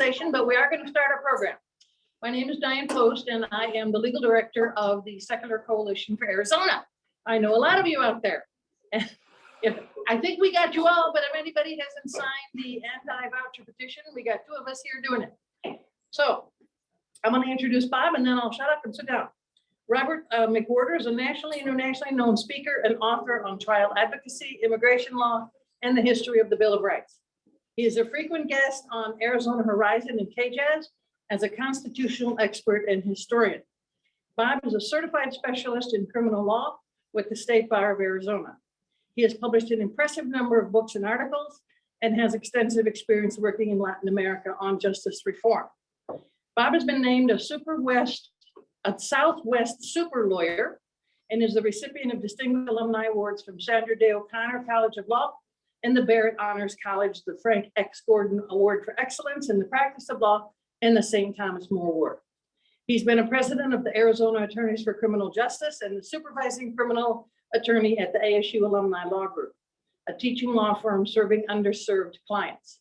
But we are going to start our program. My name is Diane Post, and I am the legal director of the Secular Coalition for Arizona. I know a lot of you out there. I think we got you all, but if anybody hasn't signed the anti-voucher petition, we got two of us here doing it. So I'm going to introduce Bob, and then I'll shut up and sit down. Robert McWhirter is a nationally and internationally known speaker and author on trial advocacy, immigration law, and the history of the Bill of Rights. He is a frequent guest on Arizona Horizon and KJAZ as a constitutional expert and historian. Bob is a certified specialist in criminal law with the State Bar of Arizona. He has published an impressive number of books and articles and has extensive experience working in Latin America on justice reform. Bob has been named a Southwest super lawyer and is the recipient of distinguished alumni awards from Sandra Day O'Connor College of Law and the Barrett Honors College, the Frank X. Gordon Award for Excellence in the Practice of Law, and the St. Thomas More Award. He's been a president of the Arizona Attorneys for Criminal Justice and the supervising criminal attorney at the ASU Alumni Law Group, a teaching law firm serving underserved clients.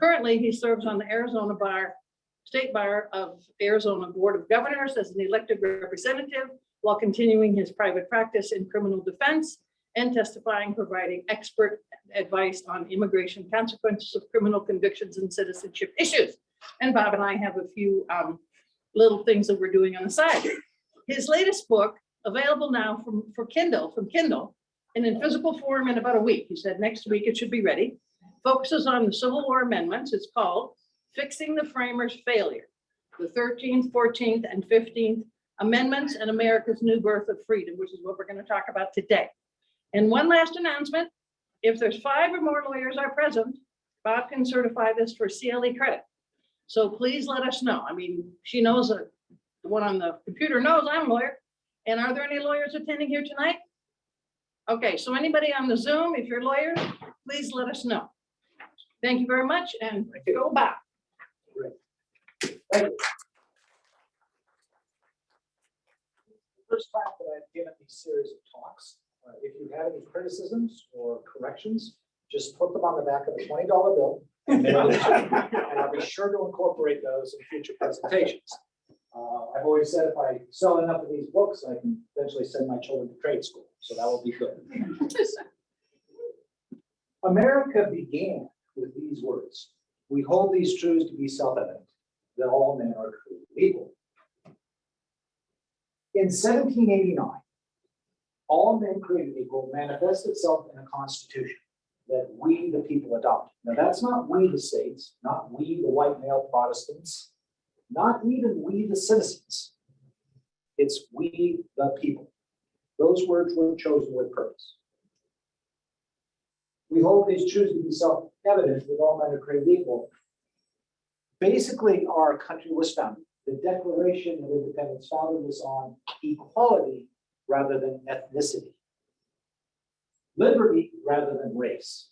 Currently, he serves on the Arizona State Bar of Arizona Board of Governors as an elected representative while continuing his private practice in criminal defense and testifying, providing expert advice on immigration consequences of criminal convictions and citizenship issues. And Bob and I have a few little things that we're doing on the side. His latest book, available now from Kindle, and in physical form in about a week. He said next week it should be ready. Focuses on the Civil War amendments. It's called Fixing the Framers' Failure, the 13th, 14th, and 15th Amendments and America's New Birth of Freedom, which is what we're going to talk about today. And one last announcement, if there's 5 or more lawyers are present, Bob can certify this for CLE credit. So please let us know. I mean, she knows, the one on the computer knows I'm a lawyer. And are there any lawyers attending here tonight? Okay, so anybody on the Zoom, if you're lawyers, please let us know. Thank you very much, and go Bob. Great. Thank you. First time that I've given these series of talks. If you have any criticisms or corrections, just put them on the back of a $20 bill, and I'll be sure to incorporate those in future presentations. I've always said if I sell enough of these books, I can eventually send my children to trade school, so that will be good. America began with these words. We hold these truths to be self-evident, that all men are created equal. In 1789, all men created equal manifests itself in a constitution that we, the people, adopt. Now, that's not we, the states, not we, the white male Protestants, not even we, the citizens. It's we, the people. Those words were chosen with purpose. We hold these truths to be self-evident that all men are created equal. Basically, our country was founded. The Declaration of Independence founded us on equality rather than ethnicity, liberty rather than race.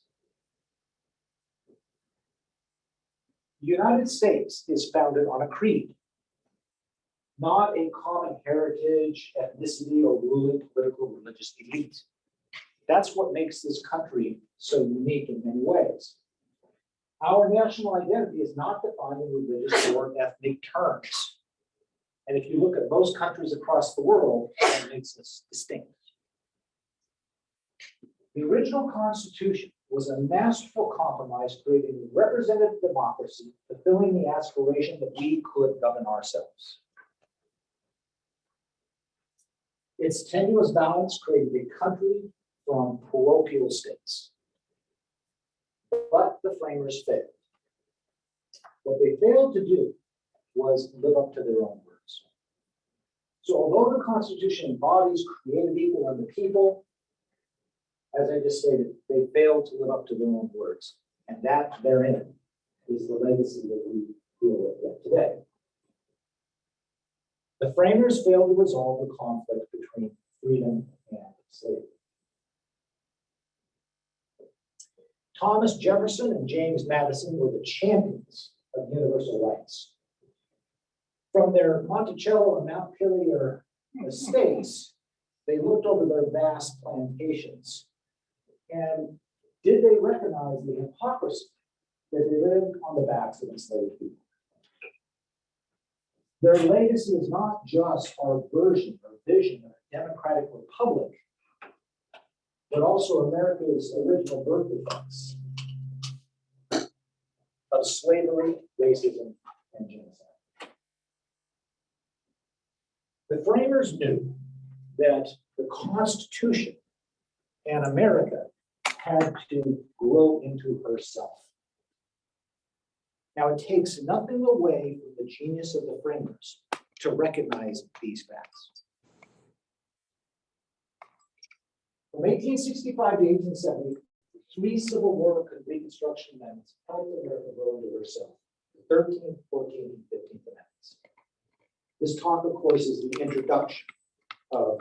The United States is founded on a creed, not a common heritage, ethnicity, or ruling political religious elite. That's what makes this country so unique in many ways. Our national identity is not defined in religious or ethnic terms. And if you look at most countries across the world, that makes us distinct. The original Constitution was a masterful compromise creating a representative democracy, fulfilling the aspiration that we could govern ourselves. Its tenuous balance created a country from parochial states. But the framers failed. What they failed to do was live up to their own words. So although the Constitution embodies created equal in the people, as I just stated, they failed to live up to their own words. And that therein is the legacy that we deal with yet today. The framers failed to resolve the conflict between freedom and slavery. Thomas Jefferson and James Madison were the champions of universal rights. From their Monticello and Montpelier estates, they looked over their vast plantations. And did they recognize the hypocrisy that they lived on the backs of enslaved people? Their legacy is not just our version or vision of a democratic republic, but also America's original birth defects of slavery, racism, and genocide. The framers knew that the Constitution and America had to grow into herself. Now, it takes nothing away from the genius of the framers to recognize these facts. From 1865 to 1870, three Civil War Reconstruction amendments helped America grow into herself: the 13th, 14th, and 15th Amendments. This talk, of course, is the introduction of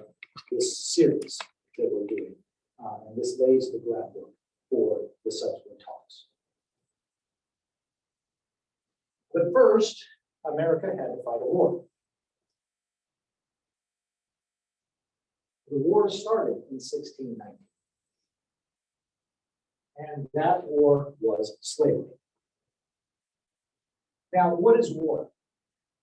this series that we're doing, and this lays the groundwork for the subsequent talks. But first, America had to fight a war. The war started in 1690. And that war was slavery. Now, what is war?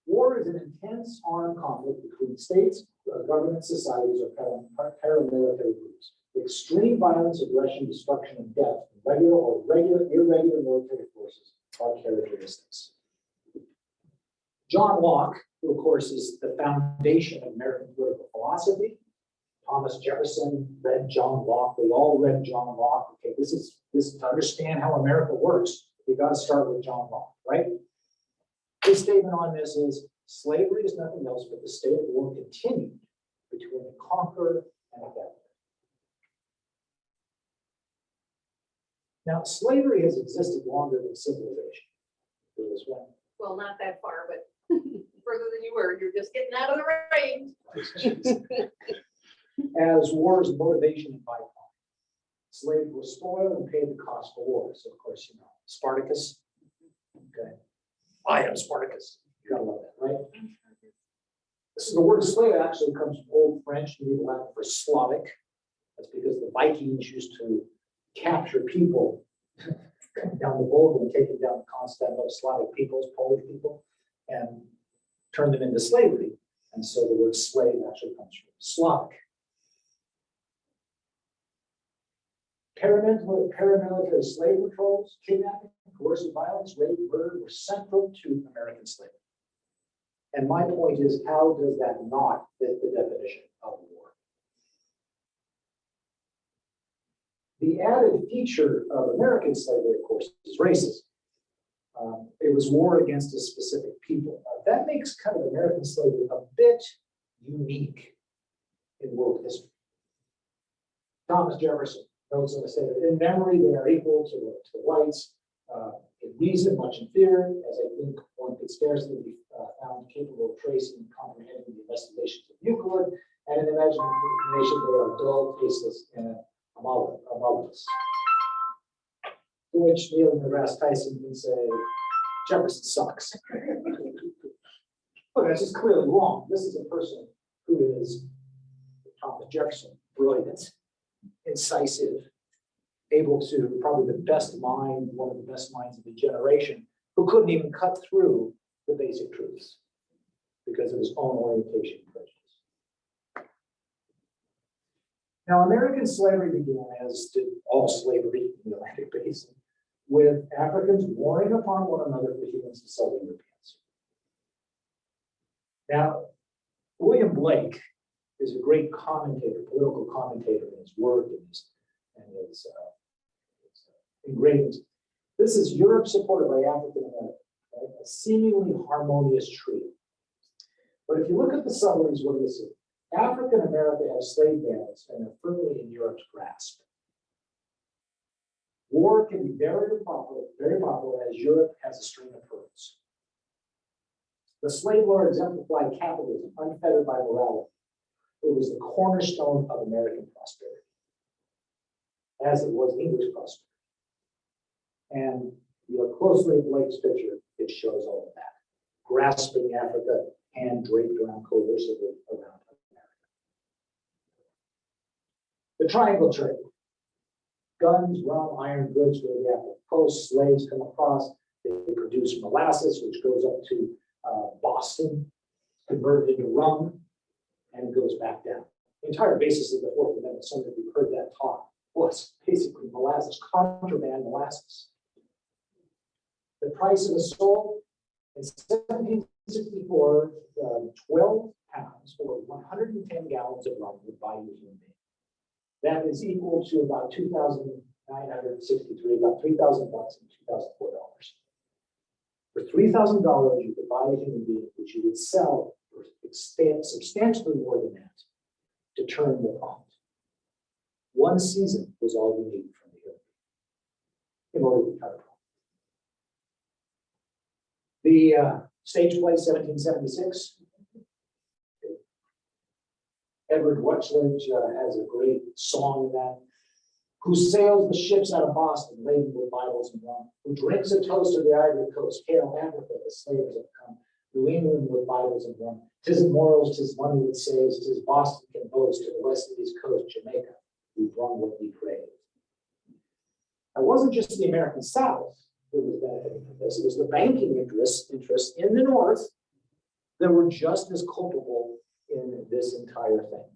War is an intense armed conflict between states, government societies, or paramilitary groups. Extreme violence, aggression, destruction, and death in regular or irregular military forces are characteristics. John Locke, who of course is the foundation of American political philosophy. Thomas Jefferson read John Locke. We all read John Locke. Okay, this is to understand how America works. You got to start with John Locke, right? His statement on this is slavery is nothing else but the state of war continued between the conqueror and the captive. Now, slavery has existed longer than civilization. This one. Well, not that far, but further than you were. You're just getting out of the rain. As war's motivation and byproduct. Slaves were spoiled and paid the cost for war. So, of course, you know, Spartacus. Okay. I am Spartacus. You gotta love that, right? So the word slave actually comes from Old French, medieval Latin for Slavic. That's because the Vikings used to capture people down the Volga and take them down to Constantinople, Slavic peoples, Polish people, and turn them into slavery. And so the word slave actually comes from Slavic. Paramilitary slave patrols, kidnapping, coercive violence, rape, murder were central to American slavery. And my point is, how does that not fit the definition of war? The added feature of American slavery, of course, is racism. It was war against a specific people. That makes kind of American slavery a bit unique in world history. Thomas Jefferson notes in the state that in memory they are equal to the whites, in reason much inferior, as I think one could scarcely be found capable of tracing and comprehending the investigations of Euclid, and in imagination they are dull, tasteless, and amorphous. To which Neil deGrasse Tyson can say, Jefferson sucks. Look, that's just clearly wrong. This is a person who is, Thomas Jefferson, brilliant, incisive, able to, probably the best mind, one of the best minds of the generation, who couldn't even cut through the basic truths because of his own orientation and prejudice. Now, American slavery began, as did all slavery in the Atlantic Basin, with Africans warring upon one another for humans to sell to Europeans. Now, William Blake is a great commentator, political commentator in his work and his engravings. This is Europe supported by African America, right? A seemingly harmonious trio. But if you look at the summaries, what do you see? African America has slave bandits and are firmly in Europe's grasp. War can be very popular as Europe has a string of pearls. The slave law exemplified capitalism, unfettered by morality. It was the cornerstone of American prosperity, as it was English prosperity. And you look closely at Blake's picture, it shows all of that. Grasping Africa, hand draped around coercively around America. The triangle trade. Guns, rum, iron goods go to the Atlantic coast, slaves come across, they produce molasses, which goes up to Boston, converted into rum, and it goes back down. The entire basis of the Fourth Amendment, some of you heard that talk, was basically molasses, contraband molasses. The price of a soul in 1764, 12 pounds or 110 gallons of rum would buy you a human being. That is equal to about 2,963, about 3,000 bucks and $2,004. For $3,000, you could buy a human being, which you would sell for substantially more than that to turn the profit. One season was all you needed from the human being in order to cut a profit. The stage play, 1776. Edward Rutledge has a great song in that. Who sails the ships out of Boston laden with Bibles and rum, who drinks a toast of the Ivory Coast, hail Africa, the slavers have come, New England with Bibles and rum, 'tis morals, 'tis money that saves, 'tis Boston can boast to the West Indies coast, Jamaica, we've run what we crave. It wasn't just the American South that was benefiting from this, it was the banking interests in the North that were just as culpable in this entire thing.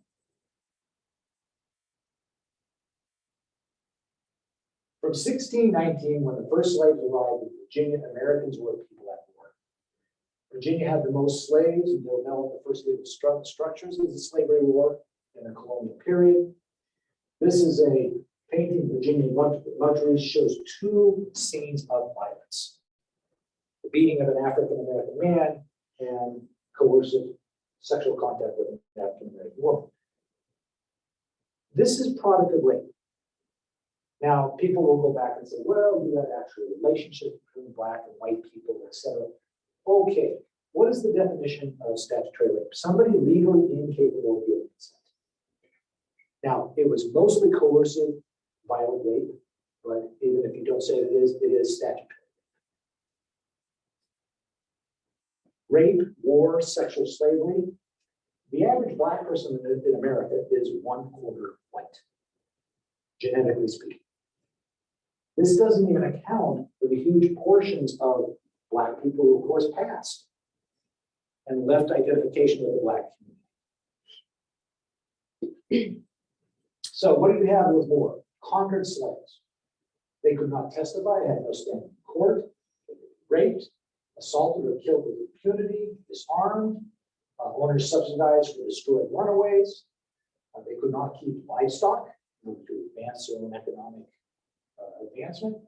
From 1619, when the first slaves arrived in Virginia, Americans were people at war. Virginia had the most slaves and developed the first legal structures of the slavery war in the colonial period. This is a painting, Virginia Luxuries, shows two scenes of violence. The beating of an African-American man and coercive sexual contact with an African-American woman. This is product of rape. Now, people will go back and say, well, you had actual relationship between black and white people, etc. Okay, what is the definition of statutory rape? Somebody legally incapable of giving consent. Now, it was mostly coercive, violent rape, but even if you don't say it is statutory. Rape, war, sexual slavery. The average black person in America is 1/4 white, genetically speaking. This doesn't even account for the huge portions of black people who, of course, passed and left identification with the black community. So what do you have with war? Conquered slaves. They could not testify, had no standing in court, they were raped, assaulted or killed with impunity, disarmed, owners subsidized for destroyed runaways. They could not keep livestock in order to advance their own economic advancement.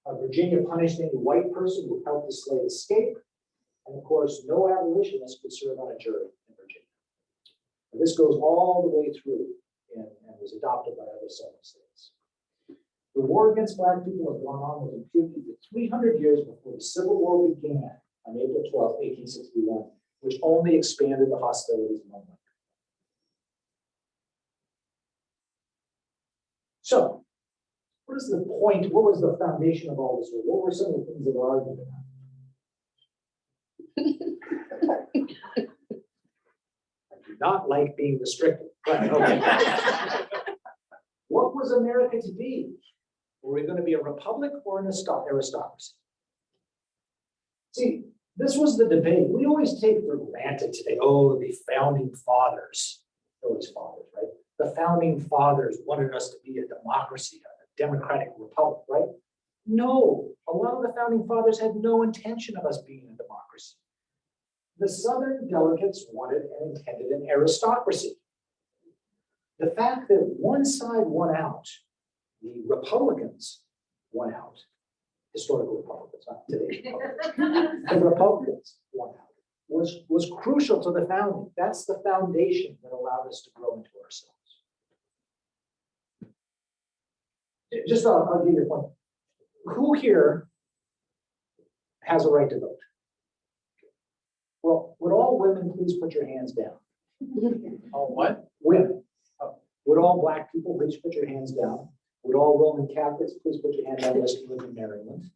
Virginia punished any white person who helped the slave escape. And of course, no abolitionist could serve on a jury in Virginia. And this goes all the way through and was adopted by other southern states. The war against black people has gone on with impunity for 300 years before the Civil War began on April 12, 1861, which only expanded the hostilities among them. So, what is the point? What was the foundation of all this? What were some of the things that were argued about? I do not like being restricted. Right, okay. What was America to be? Were we going to be a republic or an aristocracy? See, this was the debate. We always take for granted today, oh, the founding fathers, always fathers, right? The founding fathers wanted us to be a democracy, a democratic republic, right? No, a lot of the founding fathers had no intention of us being a democracy. The Southern delegates wanted and intended an aristocracy. The fact that one side won out, the Republicans won out, historical Republicans, not today's Republicans, the Republicans won out, was crucial to the founding. That's the foundation that allowed us to grow into ourselves. Just I'll give you a point. Who here has a right to vote? Well, would all women please put your hands down? All what? Women. Would all black people please put your hands down? Would all Roman Catholics please put your hand down unless you live in Maryland?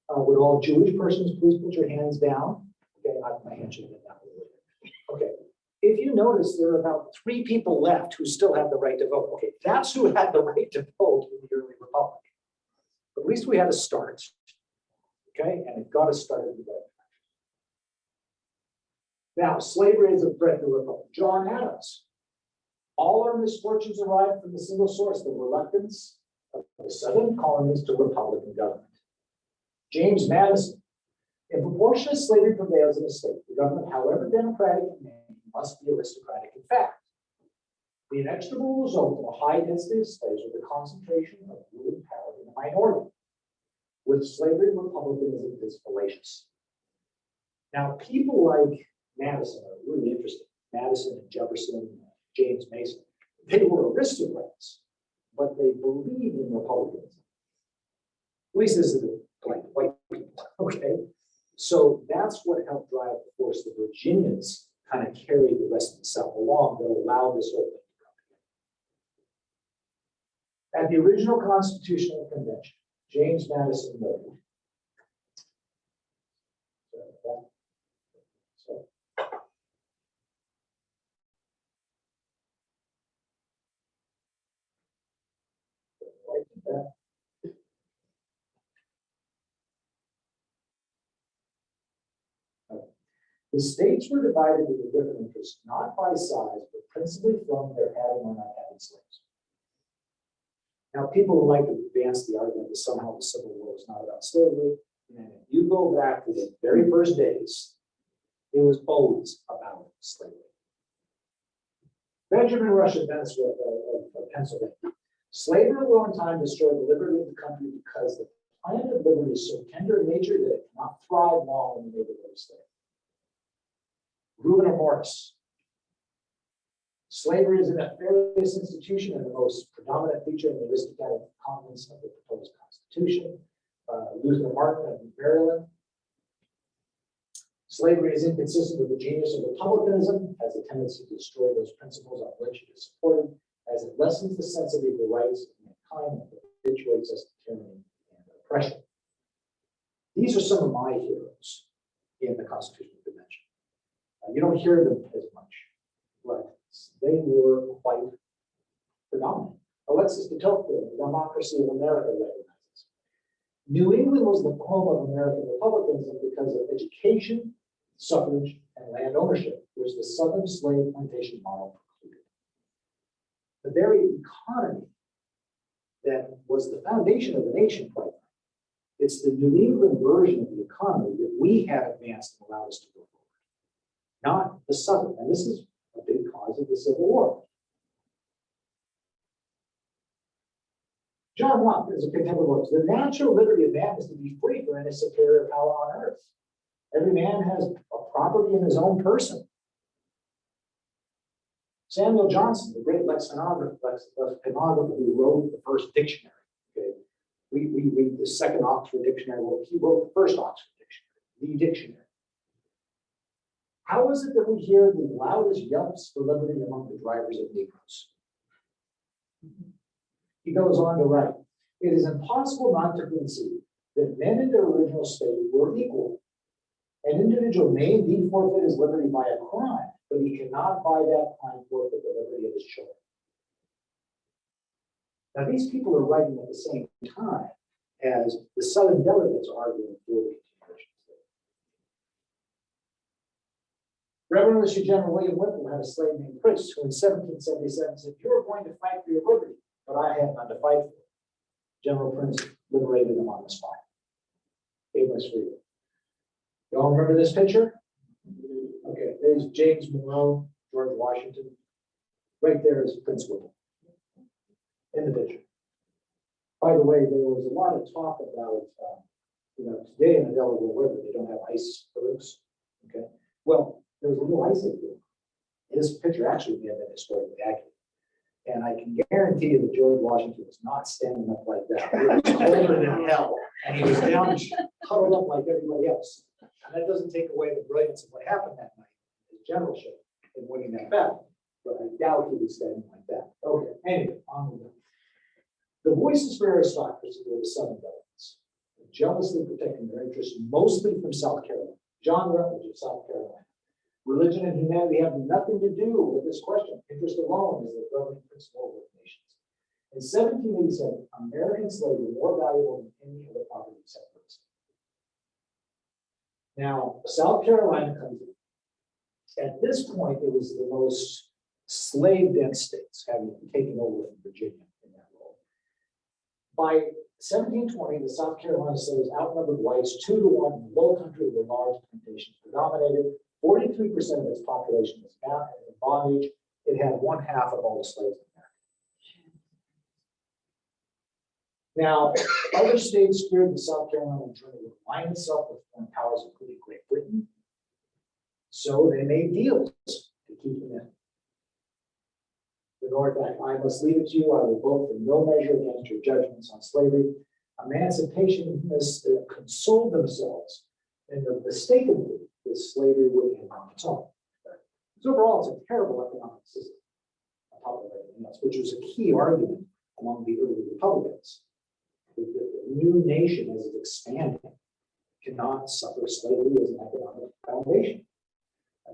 Would all Jewish persons please put your hands down? Okay, my hand should have been down a little bit. Okay, if you notice, there are about 3 people left who still have the right to vote. Okay, that's who had the right to vote in the early republic. But at least we had a start. Okay, and it got us started with that. Now, slavery is a threat to the republic. John Adams. All our misfortunes arrived from the single source, the reluctance of the southern colonies to Republican government. James Madison. In proportion as slavery prevails in a state, the government, however democratic in name, must be aristocratic in fact. The inexorable result of a high density of slaves was the concentration of ruling power in the minority. With slavery, republicanism is fallacious. Now, people like Madison are really interesting. Madison and Jefferson, James Mason, they were aristocrats, but they believed in republicanism. At least this is the like white people, okay? So that's what helped drive, of course, the Virginians kind of carried the rest of the South along that allowed this whole thing to come together. At the original Constitutional Convention, James Madison noted, the states were divided into different interests, not by size, but principally from their having or not having slaves. Now, people would like to advance the argument that somehow the Civil War is not about slavery. And if you go back to the very first days, it was always about slavery. Benjamin Rush of Pennsylvania. Slavery will in time destroy the liberty of the country because the plant of liberty is so tender in nature that it cannot thrive long in the neighborhood of slavery. Reuben Morris. Slavery is a nefarious institution and the most predominant feature in the aristocratic contents of the proposed Constitution. Luther Martin of Maryland. Slavery is inconsistent with the genius of republicanism, has a tendency to destroy those principles on which it is supported, as it lessens the sense of equal rights of mankind and habituates us to tyranny and oppression. These are some of my heroes in the Constitutional Convention. You don't hear them as much, but they were quite predominant. Alexis de Tocqueville, The Democracy of America, recognizes. New England was the home of American republicanism because of education, suffrage, and land ownership, which the Southern slave plantation model precluded. The very economy that was the foundation of the nation, quite frankly, it's the New England version of the economy that we have advanced and allowed us to go forward. Not the Southern, and this is a big cause of the Civil War. John Locke is a contemporary. The natural liberty of man is to be free from any superior power on earth. Every man has a property in his own person. Samuel Johnson, the great lexicographer who wrote the first dictionary. Okay, we read the second Oxford Dictionary. Well, he wrote the first Oxford Dictionary, the dictionary. How is it that we hear the loudest yelps for liberty among the drivers of Negroes? He goes on to write, it is impossible not to concede that men in their original state were equal. An individual may indeed forfeit his liberty by a crime, but he cannot by that crime forfeit the liberty of his children. Now, these people are writing at the same time as the Southern delegates are arguing for the continuation of slavery. Reverend Mr. General William Whipple had a slave named Prince who in 1777 said, "You're going to fight for your liberty, but I have none to fight for." General Prince liberated him on the spot. Gave us freedom. You all remember this picture? Okay, there's James Monroe, George Washington. Right there is Prince Whipple in the picture. By the way, there was a lot of talk about, today in the Delaware River, they don't have ice bergs. Okay, well, there was a little ice in there. This picture actually may have been historically accurate. And I can guarantee you that George Washington was not standing up like that. It was colder than hell. And he was down, huddled up like everybody else. And that doesn't take away the brilliance of what happened that night, his generalship in winning that battle. But I doubt he was standing like that. Okay, anyway, on with it. The voices for aristocracy were the Southern delegates, jealously protecting their interests, mostly from South Carolina. John Rutledge of South Carolina. Religion and humanity have nothing to do with this question. Interest alone is the governing principle of nations. In 1787, American slaves were more valuable than any other property except for this. Now, South Carolina comes in. At this point, it was the most slave-dense states, having taken over from Virginia in that role. By 1720, the South Carolina slaves outnumbered whites 2-1 in the low country where large plantations predominated. 43% of its population was bound in bondage. It had 1/2 of all the slaves in America. Now, other states feared the South Carolina journey would align itself with foreign powers, including Great Britain. So they made deals to keep them in. The North Act, I must leave it to you. I will vote for no measure against your judgments on slavery. Emancipationists consoled themselves in the mistaken belief that slavery would end on its own. So overall, it's a terrible economic system, on top of everything else, which was a key argument among the early Republicans. The new nation, as it expanded, cannot suffer slavery as an economic foundation.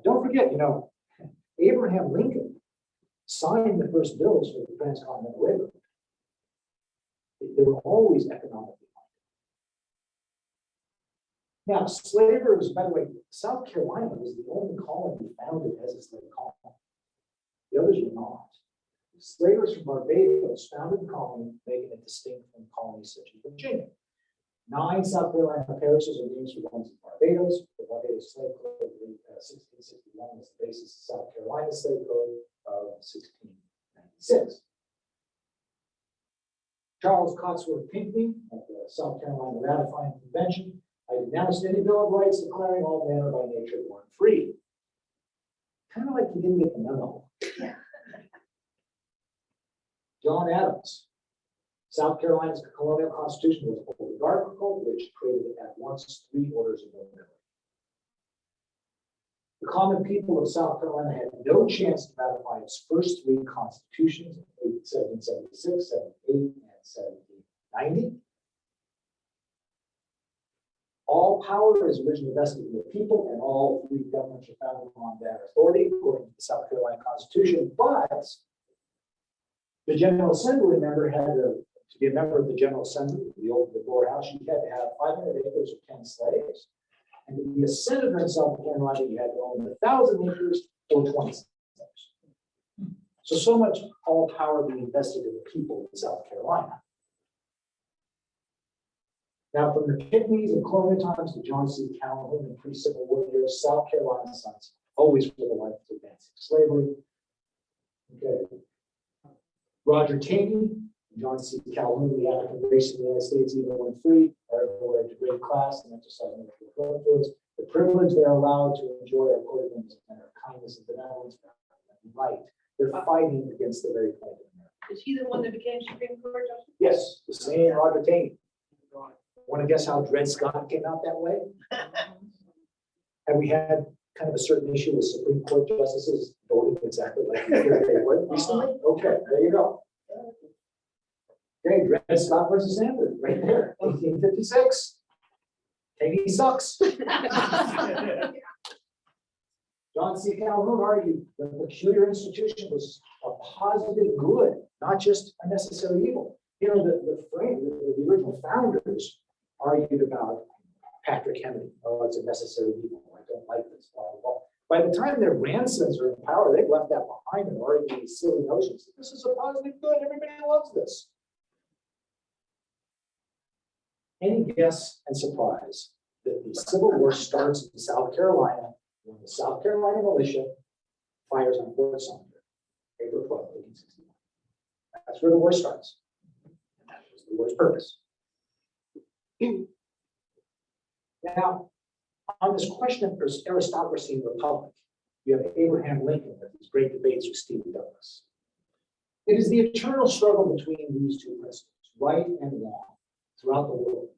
Don't forget, Abraham Lincoln signed the first bills for the Transcontinental Railroad. They were always economically minded. Now, slavery was, by the way, South Carolina was the only colony founded as a slave colony. The others were not. Slavers from Barbados founded the colony, making it distinct from colonies such as Virginia. 9 South Carolina parishes are named for the ones in Barbados. The Barbados Slave Code of 1661 was the basis of South Carolina Slave Code of 1696. Charles Cotsworth Pinckney at the South Carolina Ratifying Convention, I denounced any Bill of Rights declaring all men are by nature born free. Kind of like he didn't get the memo. John Adams, South Carolina's colonial constitution was oligarchical, which created at once 3 orders of nobility. The common people of South Carolina had no chance to ratify its first 3 constitutions in 1776, 1778, and 1790. All power is originally vested in the people, and all 3 governments are founded on that authority, according to the South Carolina Constitution. But the General Assembly member had to be a member of the General Assembly, the old Lower House, you had to have 500 acres or 10 slaves. And to be a senator in South Carolina, you had to own 1,000 acres or 20 slaves. So much all power being invested in the people in South Carolina. Now, from the Pinckneys and colonial times to John C. Calhoun and pre-Civil War years, South Carolina sons always for the life to advancing slavery. Okay. Roger Taney, John C. Calhoun, the African race in the United States, even when free, are a great class and exercising their influence. The privilege they're allowed to enjoy are according to a matter of kindness and benevolence. Right. They're fighting against the very point of America. Is he the one that became Supreme Court justice? Yes, the same Roger Taney. Want to guess how Dred Scott came out that way? Have we had kind of a certain issue with Supreme Court justices voting exactly like they would recently? Okay, there you go. Okay, Dred Scott versus Sanders, right there, 1856. Taney sucks. John C. Calhoun argued that the peculiar institution was a positive good, not just a necessary evil. The original founders argued about Patrick Henry. Oh, it's a necessary evil. I don't like this. Blah, blah, blah. By the time their grandsons are in power, they've left that behind and arguing these silly notions. This is a positive good. Everybody loves this. Any guess and surprise that the Civil War starts in South Carolina when the South Carolina militia fires on Fort Sumter, April 12, 1861. That's where the war starts. And that was the war's purpose. Now, on this question of aristocracy and republic, you have Abraham Lincoln with these great debates with Stephen Douglas. It is the eternal struggle between these 2 principles, right and wrong, throughout the world.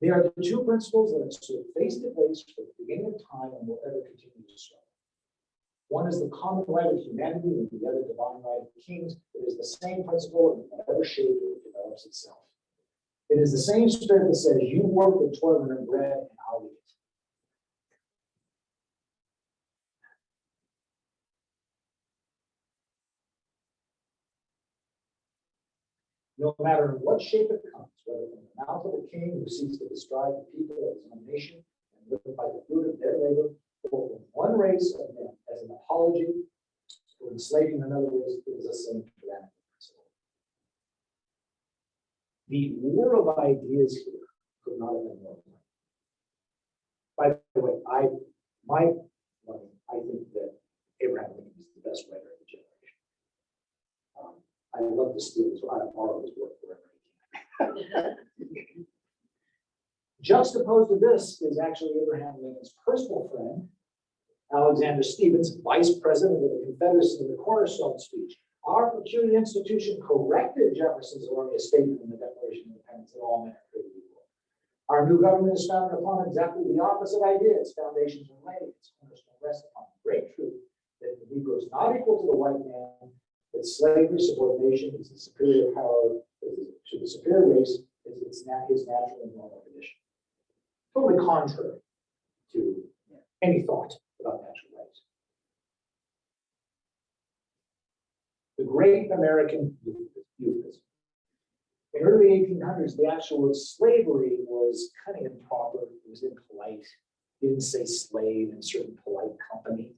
They are the 2 principles that have stood face to face from the beginning of time and will ever continue to struggle. One is the common right of humanity, and the other divine right of kings. It is the same principle in whatever shape it develops itself. It is the same spirit that says, you work and toil and earn bread, and I'll eat it. No matter in what shape it comes, whether from the mouth of a king who seeks to describe the people of his own nation and live by the fruit of their labor, or from one race of men as an apology for enslaving another race is the same tyrannical principle. The war of ideas here could not have been more important. By the way, I think that Abraham Lincoln is the best writer of the generation. I love to steal his, I borrow his work wherever he can. Juxtaposed to this is actually Abraham Lincoln's personal friend, Alexander Stephens, vice president of the Confederacy, in the Cornerstone speech. Our peculiar institution corrected Jefferson's erroneous statement in the Declaration of Independence that all men are created equal. Our new government is founded upon exactly the opposite idea. Its foundations are laid, its cornerstone rests upon the great truth that the Negro is not equal to the white man, that slavery, subordination is the superior power to the superior race, is his natural and normal condition. Totally contrary to any thought about natural rights. The great American euphemism. In the early 1800s, the actual word slavery was kind of improper. It was impolite. You didn't say slave in certain polite company.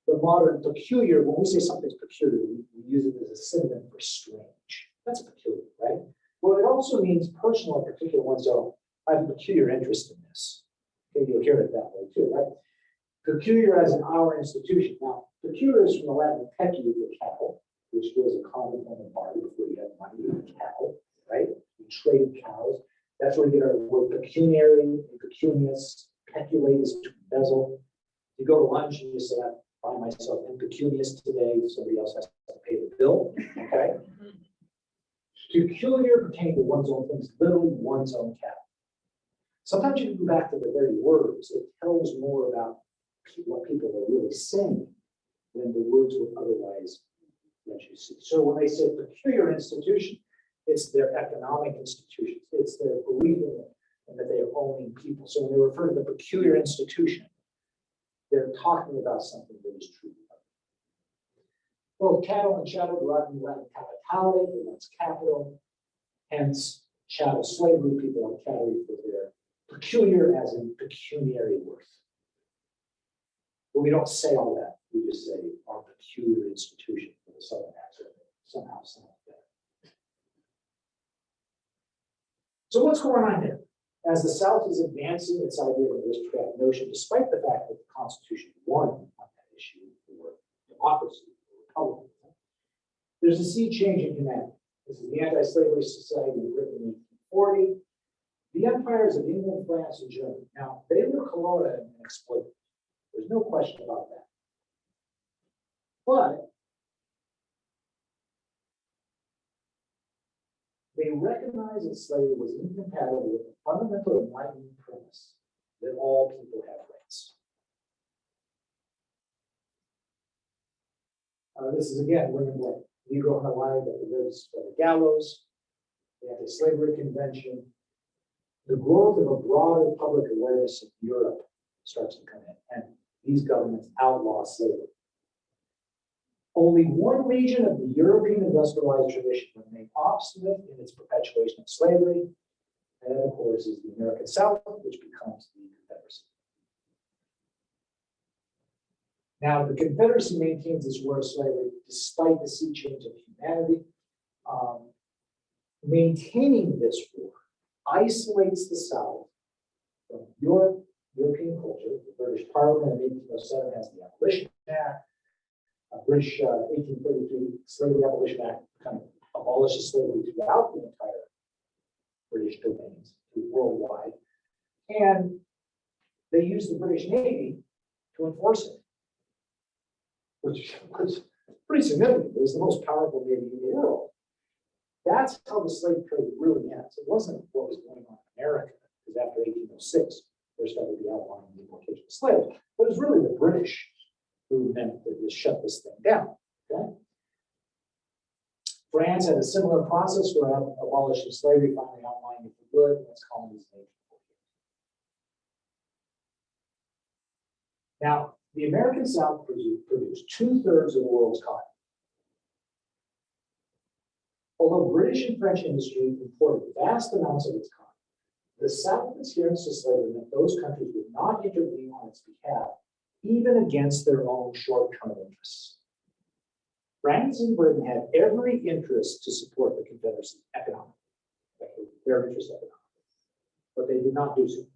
The modern peculiar, when we say something's peculiar, we use it as a synonym for strange. That's peculiar, right? Well, it also means personal or particular oneself. I have a peculiar interest in this. Okay, you'll hear it that way too, right? Peculiar as in our institution. Now, peculiar is from the Latin pecu, the cattle, which was a common form of barter before you had money, you had cattle, right? You traded cows. That's where we get our word pecuniary and pecunious. Peculate is to embezzle. You go to lunch and you say, I find myself impecunious today. Somebody else has to pay the bill, okay? Peculiar pertaining to one's own things, literally one's own cattle. Sometimes you go back to the very words. It tells more about what people are really saying than the words would otherwise let you see. So when they say peculiar institution, it's their economic institutions. It's their belief in it and that they are owning people. So when they refer to the peculiar institution, they're talking about something that is true. Both cattle and chattel derive from the Latin capitale, that's capital. Hence, chattel slavery, people are cattle for their peculiar as in pecuniary worth. But we don't say all that. We just say our peculiar institution for the Southern accent. Somehow sounds better. So what's going on here? As the South is advancing its idea of an aristocratic notion, despite the fact that the Constitution won on that issue for democracy, for republicanism, there's a sea change in humanity. This is the anti-slavery society in Britain in 1840. The empires of England, France, and Germany. Now, they were colonial and exploited. There's no question about that. But they recognized that slavery was incompatible with the fundamental enlightenment premise that all people have rights. This is again William Blake. Negro alive at the gallows, the Anti-Slavery Convention. The growth of a broader public awareness in Europe starts to come in, and these governments outlaw slavery. Only one region of the European industrialized tradition remained obstinate in its perpetuation of slavery, and of course is the American South, which becomes the Confederacy. Now, the Confederacy maintains its war of slavery despite the sea change of humanity. Maintaining this war isolates the South from European culture. The British Parliament in 1807 has the Abolition Act. British 1833 Slavery Abolition Act kind of abolishes slavery throughout the entire British domains worldwide. And they use the British Navy to enforce it, which was pretty significant. It was the most powerful Navy in the world. That's how the slave trade really ends. It wasn't what was going on in America, because after 1806, there started the outlawing the importation of slaves. But it was really the British who meant that they shut this thing down. Okay? France had a similar process where abolishing slavery, finally outlawing it for good. That's colonization. Now, the American South produced 2/3 of the world's cotton. Although British and French industry imported vast amounts of its cotton, the South's adherence to slavery meant those countries would not intervene on its behalf even against their own short-term interests. France and Britain had every interest to support the Confederacy economically, their interest economically, but they did not do so.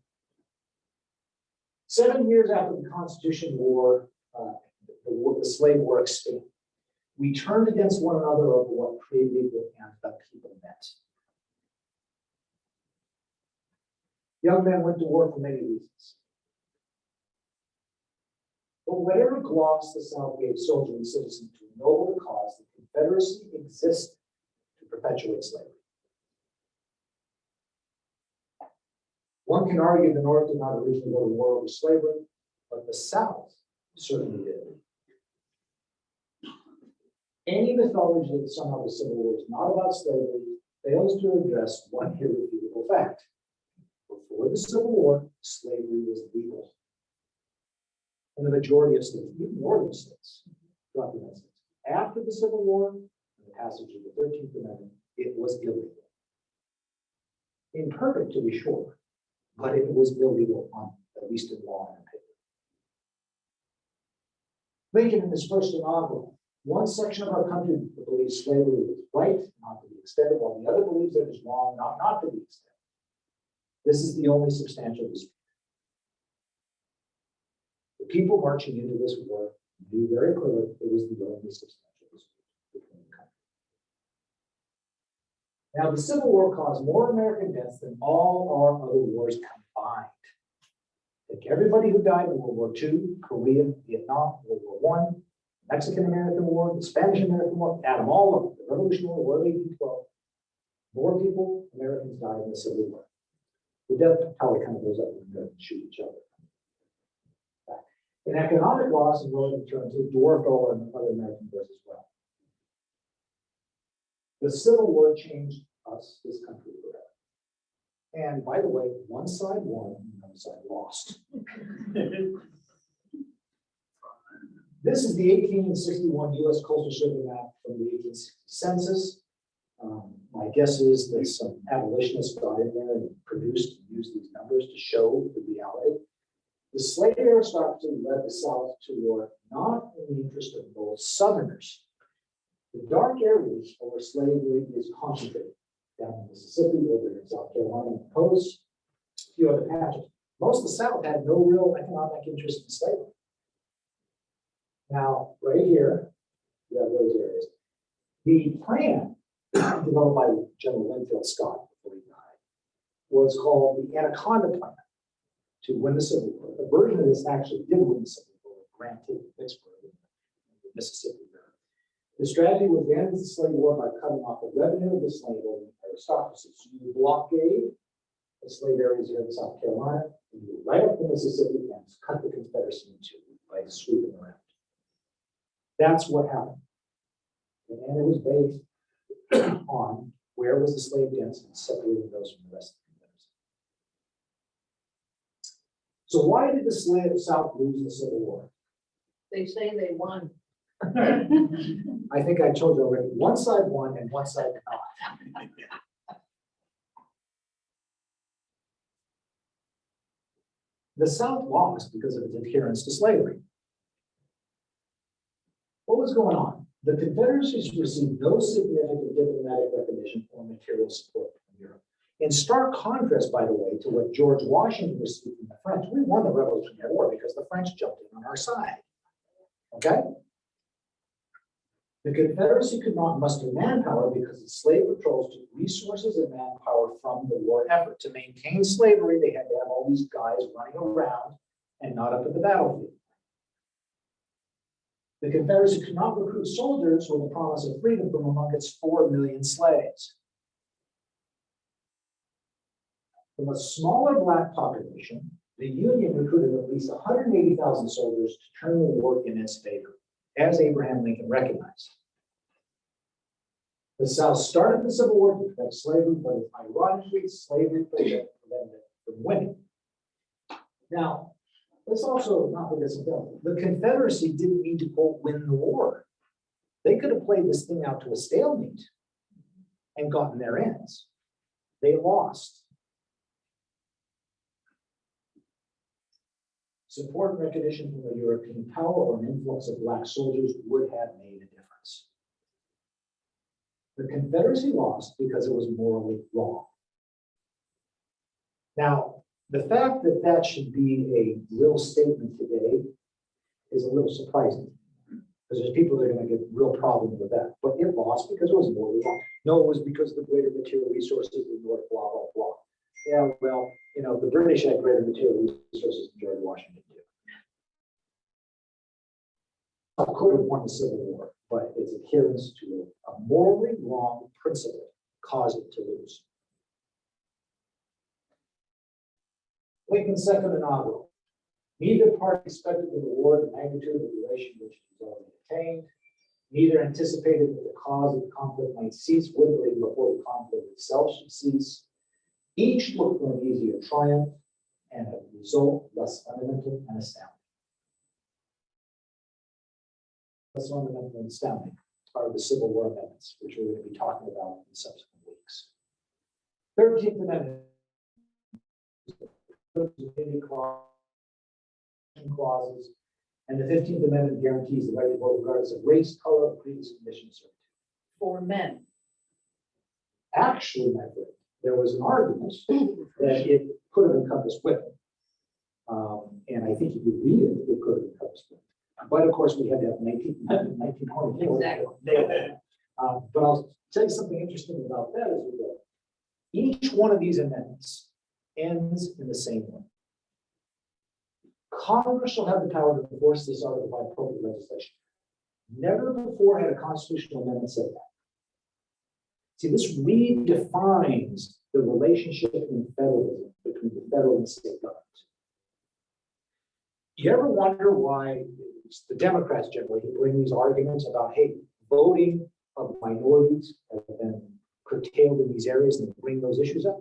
7 years after the Constitution War, the slave war expanded. We turned against one another over what created and the people meant. Young men went to war for many reasons. But whatever gloss the South gave soldiers and citizens to ennoble the cause, the Confederacy existed to perpetuate slavery. One can argue the North did not originally go to war over slavery, but the South certainly did. Any mythology that somehow the Civil War is not about slavery fails to address one irrefutable fact. Before the Civil War, slavery was legal. In the majority of states, even northern states, throughout the United States. After the Civil War and the passage of the 13th Amendment, it was illegal. Imperfect, to be sure, but it was illegal on at least in law and paper. Lincoln, in his first inaugural, one section of our country believes slavery was right, not to be extended, while the other believes it is wrong, not to be extended. This is the only substantial dispute. The people marching into this war knew very clearly it was the only substantial dispute between the countries. Now, the Civil War caused more American deaths than all our other wars combined. Take everybody who died in World War II, Korea, Vietnam, World War I, Mexican-American War, the Spanish-American War, add them all up, the Revolutionary War, 1812. More people, Americans died in the Civil War. The death tally kind of goes up and they shoot each other. In economic loss and relative terms, it dwarfed all other American wars as well. The Civil War changed us, this country, forever. And by the way, one side won and the other side lost. This is the 1861 U.S. Coastal Survey map from the 1860 census. My guess is that some abolitionists got in there and produced and used these numbers to show the reality. The slave aristocracy led the South to war, not in the interest of both Southerners. The dark areas where slavery is concentrated, down in Mississippi, over in South Carolina, and the coast, a few other patches. Most of the South had no real economic interest in slavery. Now, right here, you have those areas. The plan developed by General Winfield Scott before he died was called the Anaconda Plan to win the Civil War. A version of this actually did win the Civil War, granted Vicksburg in the Mississippi River. The strategy was to end the slave war by cutting off the revenue of the slave aristocracy. So you blockade the slave areas here in South Carolina, and you right up the Mississippi and cut the Confederacy in two by sweeping around. That's what happened. And it was based on where was the slave density and separating those from the rest of the Confederacy. So why did the slave South lose the Civil War? They say they won. I think I told you already, one side won and one side did not. The South lost because of its adherence to slavery. What was going on? The Confederacy received no significant diplomatic recognition or material support from Europe. In stark contrast, by the way, to what George Washington received from the French. We won the Revolutionary War because the French jumped in on our side. Okay? The Confederacy could not muster manpower because the slave patrols took resources and manpower from the war effort. To maintain slavery, they had to have all these guys running around and not up at the battlefield. The Confederacy could not recruit soldiers with the promise of freedom from among its 4 million slaves. From a smaller black population, the Union recruited at least 180,000 soldiers to turn the war in its favor, as Abraham Lincoln recognized. The South started the Civil War to protect slavery, but ironically, slavery prevented it from winning. Now, let's also not forget something. The Confederacy didn't need to, quote, win the war. They could have played this thing out to a stalemate and gotten their ends. They lost. Support and recognition from a European power or an influx of black soldiers would have made a difference. The Confederacy lost because it was morally wrong. Now, the fact that that should be a real statement today is a little surprising. Because there's people that are going to get real problems with that. But it lost because it was morally wrong. No, it was because of the greater material resources in the North, blah, blah, blah. Yeah, well, you know, the British had greater material resources than George Washington did. I could have won the Civil War, but its adherence to a morally wrong principle caused it to lose. Lincoln's second inaugural. Neither party expected the reward, the magnitude, the duration which it was already attained. Neither anticipated that the cause of the conflict might cease literally before the conflict itself should cease. Each looked for an easier triumph and a result less fundamental and astounding. Less fundamental and astounding are the Civil War amendments, which we're going to be talking about in subsequent weeks. 13th Amendment. Clauses, and the 15th Amendment guarantees the right to vote regardless of race, color, or previous condition of servitude. For men. Actually, my friend, there was an argument that it could have encompassed women. And I think if you read it, it could have encompassed women. But of course, we had to have 19th Amendment, 1920. Exactly. But I'll tell you something interesting about that as we go. Each one of these amendments ends in the same way. Congress shall have the power to enforce this article by appropriate legislation. Never before had a constitutional amendment said that. See, this redefines the relationship in federalism between the federal and state government. You ever wonder why it's the Democrats generally who bring these arguments about, hey, voting of minorities have been curtailed in these areas and they bring those issues up?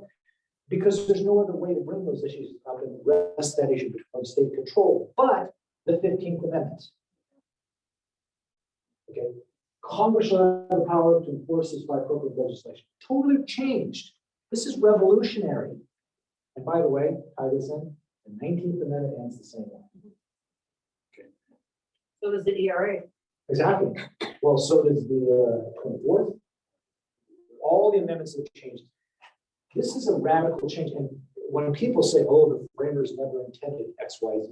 Because there's no other way to bring those issues up and rest that issue between state control, but the 15th Amendment. Okay, Congress shall have the power to enforce this by appropriate legislation. Totally changed. This is revolutionary. And by the way, tie this in, the 19th Amendment ends the same way. Okay. So does the ERA. Exactly. Well, so does the 24th. All the amendments have changed. This is a radical change. And when people say, oh, the framers never intended X, Y, Z.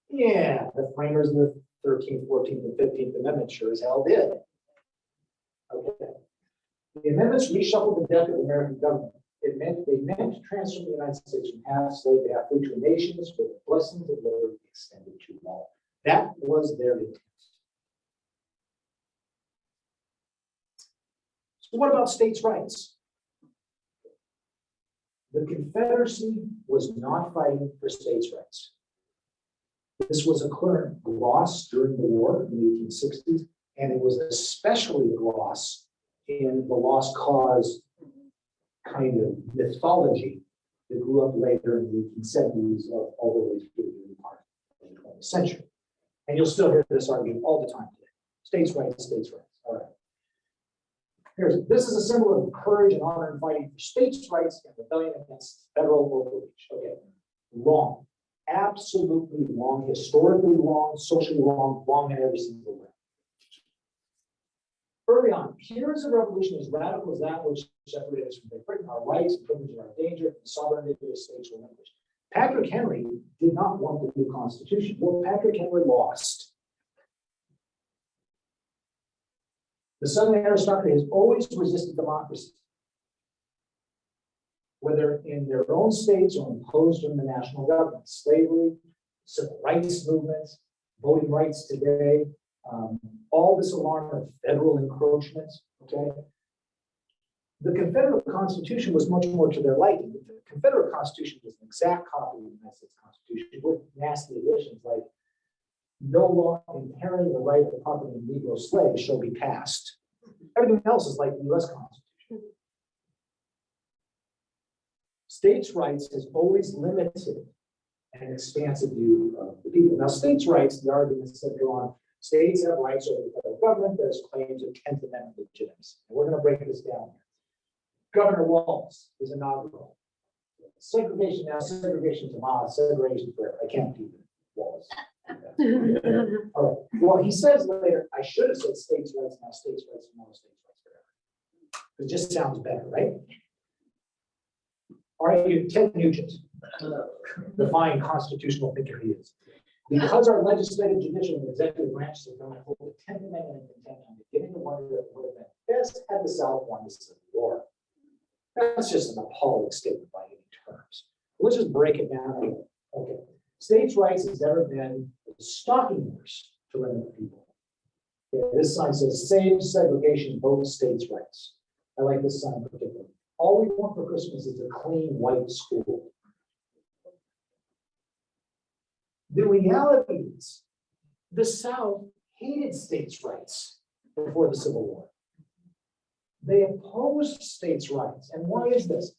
Yeah, the framers of the 13th, 14th, and 15th Amendment sure as hell did. Okay. The amendments reshuffled the deck of American government. They meant to transform the United States from half slave to half free to nations with the blessings of liberty extended to all. That was their intent. So what about states' rights? The Confederacy was not fighting for states' rights. This was a clear gloss during the war in the 1860s, and it was especially a gloss in the lost cause kind of mythology that grew up later in the 1870s all the way through the early part of the 20th century. And you'll still hear this argument all the time today. States' rights, states' rights. All right. This is a symbol of courage and honor in fighting for states' rights and rebellion against federal overreach. Okay, wrong. Absolutely wrong, historically wrong, socially wrong, wrong in every single way. Early on, here is a revolution as radical as that which separated us from Great Britain. Our rights and privileges are endangered, and the sovereignty of the states were relinquished. Patrick Henry did not want the new Constitution. Well, Patrick Henry lost. The Southern aristocracy has always resisted democracy, whether in their own states or imposed on the national government. Slavery, civil rights movements, voting rights today, all this alarm of federal encroachment. Okay, the Confederate Constitution was much more to their liking. The Confederate Constitution was an exact copy of the United States Constitution with nasty additions like no law impairing the right of the property of Negro slaves shall be passed. Everything else is like the U.S. Constitution. States' rights has always limited an expansive view of the people. Now, states' rights, the arguments that go on, states have rights over the federal government. There's claims of 10th Amendment legitimacy. And we're going to break this down here. Governor Walz is inaugural. Segregation now, segregation tomorrow, segregation forever. I can't do Wallace. All right, well, he says later, I should have said states' rights, now states' rights, and now states' rights forever. It just sounds better, right? All right, Ted Nugent, the fine constitutional thinker he is. Because our legislative, judicial, and executive branches have known hold the 10th Amendment in contempt, I'm beginning to wonder if it would have been best had the South won the Civil War. That's just an appalling statement by any terms. Let's just break it down. Okay. States' rights has never been a stalking horse to limit the people. Okay, this sign says same segregation, both states' rights. I like this sign particularly. All we want for Christmas is a clean white school. The reality is the South hated states' rights before the Civil War. They opposed states' rights. And why is this?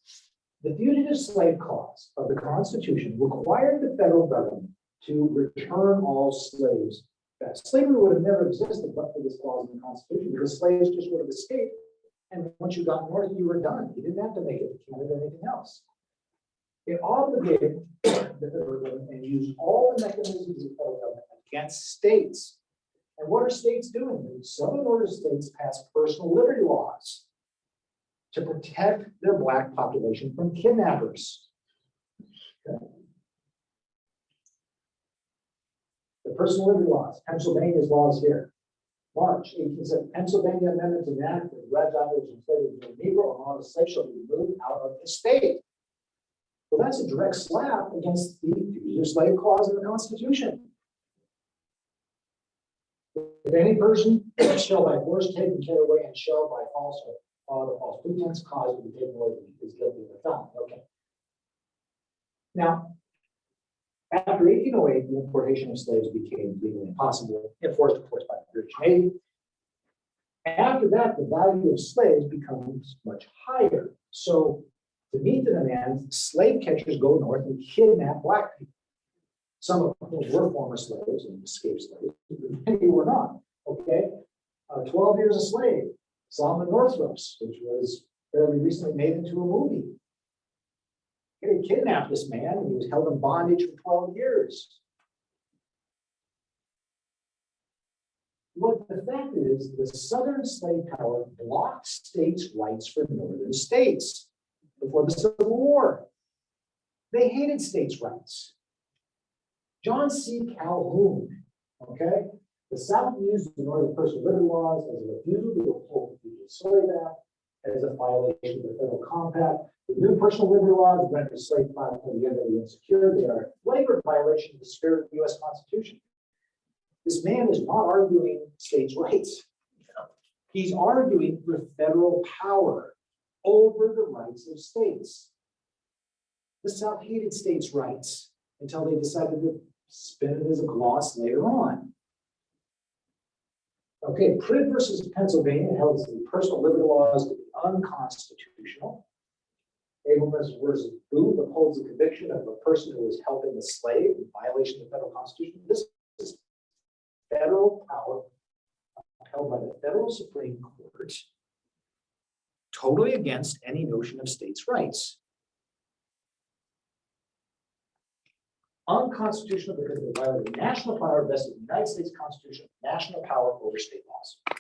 The fugitive slave clause of the Constitution required the federal government to return all slaves back. Slavery would have never existed but for this clause in the Constitution, because slaves just would have escaped. And once you got north, you were done. You didn't have to make it to Canada or anything else. It obligated the federal government and used all the mechanisms of the federal government against states. And what are states doing? The Southern order states pass personal liberty laws to protect their Black population from kidnappers. Okay. The personal liberty laws, Pennsylvania's laws here. March 1870, Pennsylvania Amendment to enact the red abolition slavery of the Negro and all the slaves shall be removed out of the state. Well, that's a direct slap against the fugitive slave clause in the Constitution. If any person shall by force taken carried away and shall by false or false pretense cause to be taken away is guilty of a felony. Okay. Now, after 1808, the importation of slaves became legally impossible, enforced, of course, by the British Navy. After that, the value of slaves becomes much higher. So, to meet the demand, slave catchers go north and kidnap Black people. Some of whom were former slaves and escaped slaves, but many were not. Okay, 12 Years a Slave, Solomon Northrop's, which was fairly recently made into a movie. They kidnapped this man and he was held in bondage for 12 years. What the fact is, the Southern slave power blocked states' rights for northern states before the Civil War. They hated states' rights. John C. Calhoun, okay? The South used the Northern Personal Liberty Laws as a refusal to uphold the Fugitive Slave Act, as a violation of the federal compact. The new personal liberty laws render slave class to the end of the insecure. They are a flagrant violation of the spirit of the U.S. Constitution. This man is not arguing states' rights. He's arguing for federal power over the rights of states. The South hated states' rights until they decided to spin it as a gloss later on. Okay, Pritt versus Pennsylvania held the personal liberty laws to be unconstitutional. Abelmus versus Booth upholds the conviction of a person who was helping a slave in violation of the federal constitution. This is federal power upheld by the federal Supreme Court, totally against any notion of states' rights. Unconstitutional because it violated national power vested in the United States Constitution, national power over state laws.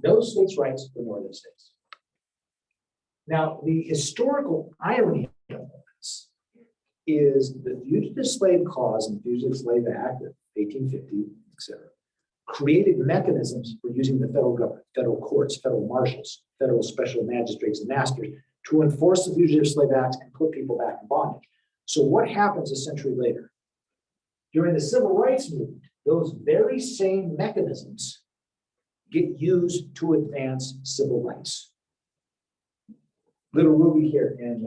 No states' rights for northern states. Now, the historical irony of this is the Fugitive Slave Clause and Fugitive Slave Act of 1850, etc., created mechanisms for using the federal government, federal courts, federal marshals, federal special magistrates and masters to enforce the Fugitive Slave Act and put people back in bondage. So what happens a century later? During the Civil Rights Movement, those very same mechanisms get used to advance civil rights. Little Ruby here in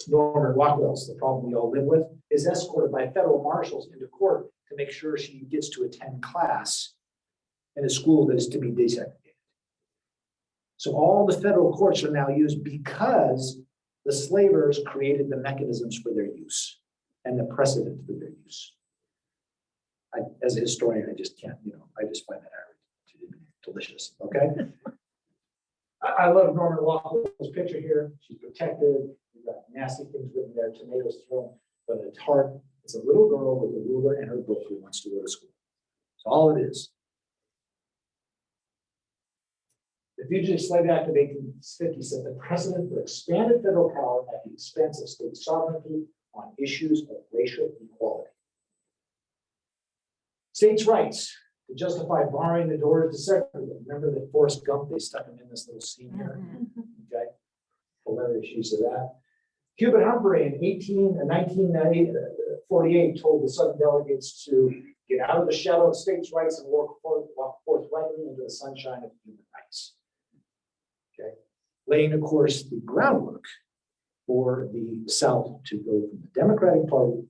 Norman Rockwell's, the problem we all live with, is escorted by federal marshals into court to make sure she gets to attend class in a school that is to be desegregated. So all the federal courts are now used because the slavers created the mechanisms for their use and the precedent for their use. As a historian, I just can't, I just find that delicious, okay? I love Norman Rockwell's picture here. She's protected. We've got nasty things written there, tomatoes thrown, but a tart It's a little girl with a ruler and her book who wants to go to school. That's all it is. The Fugitive Slave Act of 1850 set the precedent for expanded federal power at the expense of state sovereignty on issues of racial equality. States' rights to justify barring the doors to segregate. Remember that Forrest Gump, they stuck him in this little scene here. Okay, hilarious use of that. Hubert Humphrey in 1948 told the Southern delegates to get out of the shadow of states' rights and walk forthrightly into the sunshine of human rights. Okay, laying, of course, the groundwork for the South to go from the Democratic Party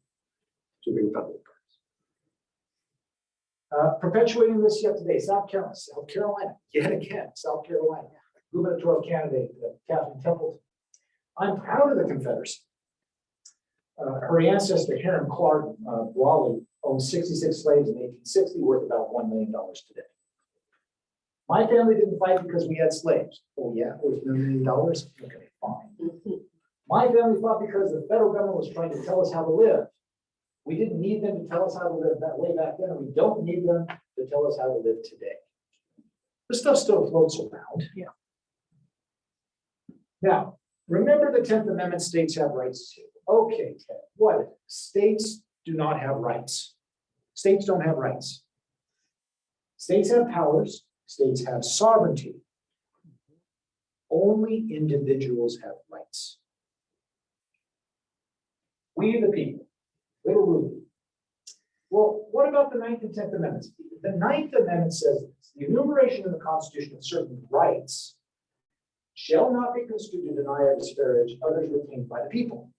to the Republican Party. Perpetuating this yet today, South Carolina, yet again, South Carolina, gubernatorial candidate Catherine Templeton. I'm proud of the Confederacy. Her ancestor, Hiram Clark Raleigh, owned 66 slaves in 1860, worth about $1 million today. My family didn't fight because we had slaves. Oh yeah, worth $1 million? Okay, fine. My family fought because the federal government was trying to tell us how to live. We didn't need them to tell us how to live that way back then, and we don't need them to tell us how to live today. This stuff still floats around. Yeah. Now, remember the 10th Amendment states have rights too. Okay, Ted, what? States do not have rights. States don't have rights. States have powers. States have sovereignty. Only individuals have rights. We the people, little Ruby. Well, what about the 9th and 10th Amendments? The 9th Amendment says this: the enumeration in the Constitution of certain rights shall not be construed to deny or disparage others retained by the people.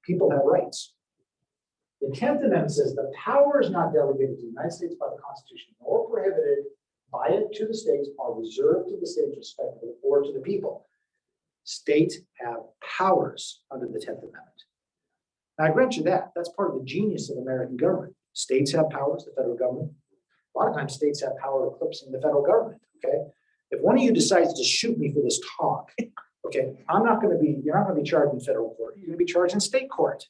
People have rights. The 10th Amendment says the power is not delegated to the United States by the Constitution, nor prohibited by it to the states, are reserved to the states respectively or to the people. States have powers under the 10th Amendment. Now, I grant you that. That's part of the genius of American government. States have powers, the federal government. A lot of times states have power eclipsing the federal government, okay? If one of you decides to shoot me for this talk, okay, you're not going to be charged in federal court. You're going to be charged in state court.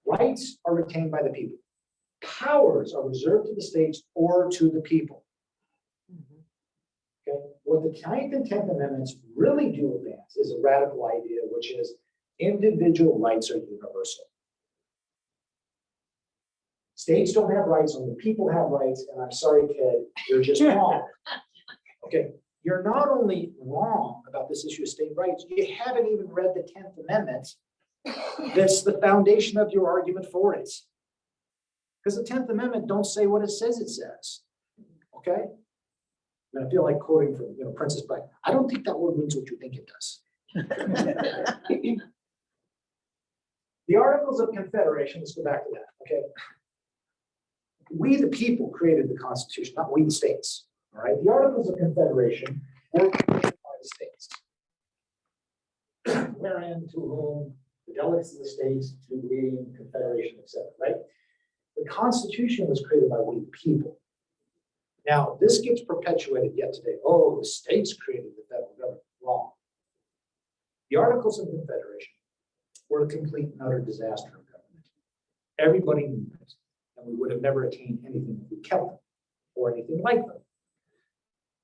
Rights are retained by the people. Powers are reserved to the states or to the people. Okay, what the 9th and 10th Amendments really do advance is a radical idea, which is individual rights are universal. States don't have rights, only people have rights, and I'm sorry, Ted, you're just wrong. Okay, you're not only wrong about this issue of state rights, you haven't even read the 10th Amendment. That's the foundation of your argument for it. Because the 10th Amendment don't say what it says it says. Okay? And I feel like quoting from Princess Bride. I don't think that word means what you think it does. The Articles of Confederation, let's go back to that. Okay. We the people created the Constitution, not we the states. All right. The Articles of Confederation were created by the states. Wherein to whom the delegates of the states to the Confederation, etc. Right? The Constitution was created by we the people. Now, this gets perpetuated yet today. Oh, the states created the federal government. Wrong. The Articles of Confederation were a complete and utter disaster of government. Everybody knew it, and we would have never attained anything if we kept them or anything like them.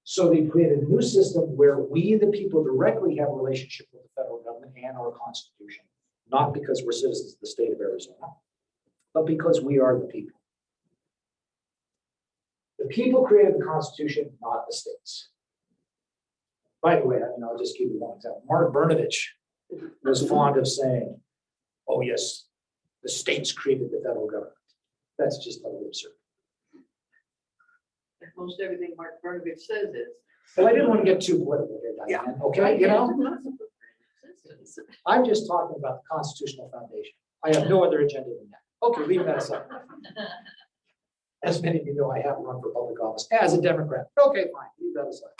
So they created a new system where we, the people, directly have a relationship with the federal government and our Constitution, not because we're citizens of the state of Arizona, but because we are the people. The people created the Constitution, not the states. By the way, I'll just give you one example. Mark Brnovich was fond of saying, oh yes, the states created the federal government. That's just utterly absurd. Most everything Mark Brnovich says is. But I didn't want to get too political here, Diane, okay? I'm just talking about the constitutional foundation. I have no other agenda than that. Okay, leave that aside. As many of you know, I haven't run for public office as a Democrat. Okay, fine, leave that aside.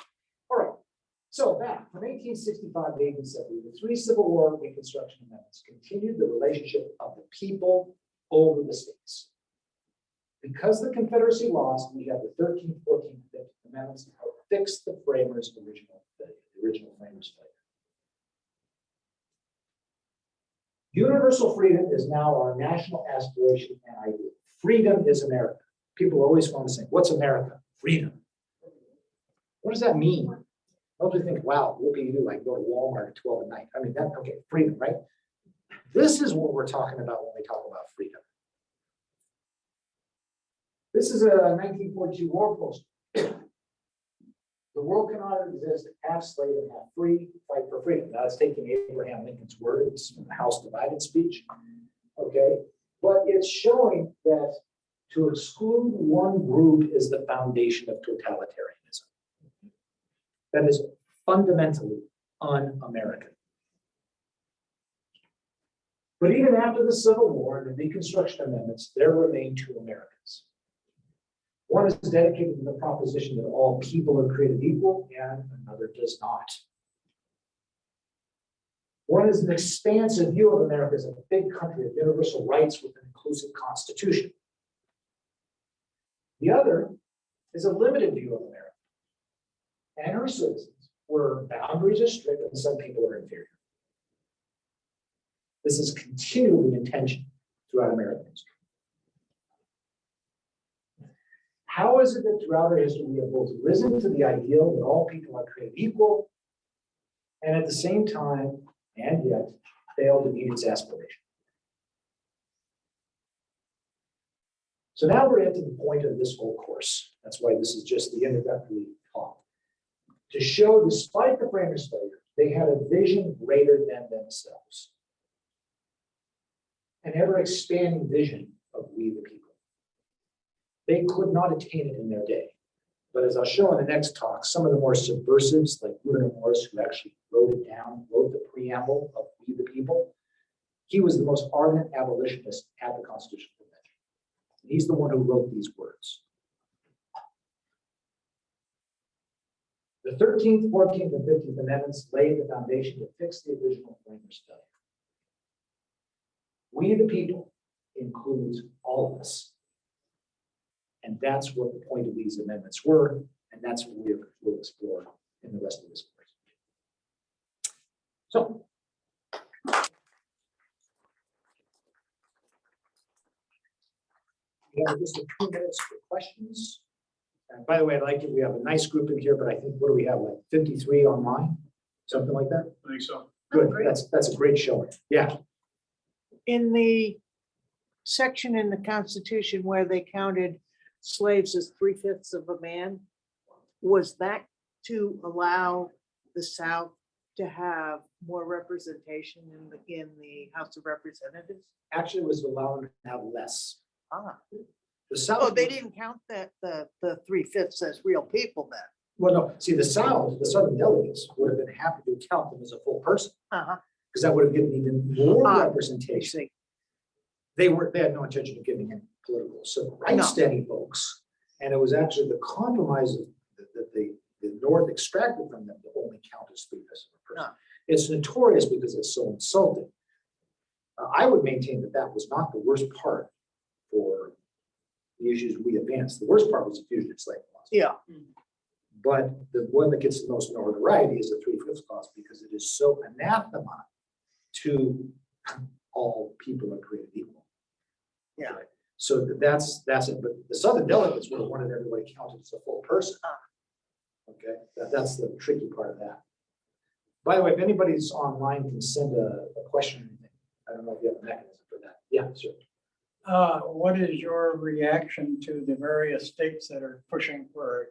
All right. So back from 1865 to 1870, the three Civil War Reconstruction Amendments continued the relationship of the people over the states. Because the Confederacy lost, we have the 13th, 14th, 15th Amendments to help fix the framers' original framers' failure. Universal freedom is now our national aspiration and ideal. Freedom is America. People always want to say, what's America? Freedom. What does that mean? Most people think, wow, whoopie you, I can go to Walmart at 12 at night. I mean, that, okay, freedom, right? This is what we're talking about when we talk about freedom. This is a 1942 war poster. The world cannot exist half slave and half free, fight for freedom. Now, it's taking Abraham Lincoln's words from the House Divided speech, okay? But it's showing that to exclude one group is the foundation of totalitarianism. That is fundamentally un-American. But even after the Civil War and the Reconstruction Amendments, there remain two Americans. One is dedicated to the proposition that all people are created equal, and another does not. One is an expansive view of America as a big country of universal rights with an inclusive constitution. The other is a limited view of America and her citizens, where boundaries are strict and some people are inferior. This is continually in tension throughout American history. How is it that throughout our history we have both risen to the ideal that all people are created equal, and at the same time, and yet, failed to meet its aspiration? So now we're at the point of this whole course. That's why this is just the introductory talk. To show, despite the framers' failure, they had a vision greater than themselves. An ever-expanding vision of we the people. They could not attain it in their day. But as I'll show in the next talk, some of the more subversives, like Gouverneur Morris, who actually wrote it down, wrote the preamble of We the People, he was the most ardent abolitionist at the Constitutional Convention. He's the one who wrote these words. The 13th, 14th, and 15th Amendments laid the foundation to fix the original framers' failure. We the people includes all of us. And that's what the point of these amendments were, and that's what we'll explore in the rest of this course. So, we have just a few minutes for questions. And by the way, we have a nice group in here, but I think, what do we have, like 53 online? Something like that? I think so. Good, that's a great showing. Yeah, In the section in the Constitution where they counted slaves as 3/5 of a man, was that to allow the South to have more representation in the House of Representatives? actually, it was allowing them to have less. The South. Oh, they didn't count the 3/5 as real people then. Well, no, see, the Southern delegates would have been happy to count them as a full person, because that would have given even more Ah, representation. See, They had no intention of giving any political civil rights to any folks. And it was actually the compromise that the North extracted from them to only count as 3/5 of a person. Ah. It's notorious because it's so insulting. I would maintain that that was not the worst part for the issues we advanced. The worst part was the fugitive slave laws. yeah, But the one that gets the most notoriety is the 3/5 clause, because it is so anathema to all people are created equal. Yeah. Okay? So that's it. But the Southern delegates would have wanted everybody counted as a full person. Okay, that's the tricky part of that. By the way, if anybody's online, can send a question or anything. I don't know if you have a mechanism for that. Yeah, sure. What is your reaction to the various states that are pushing for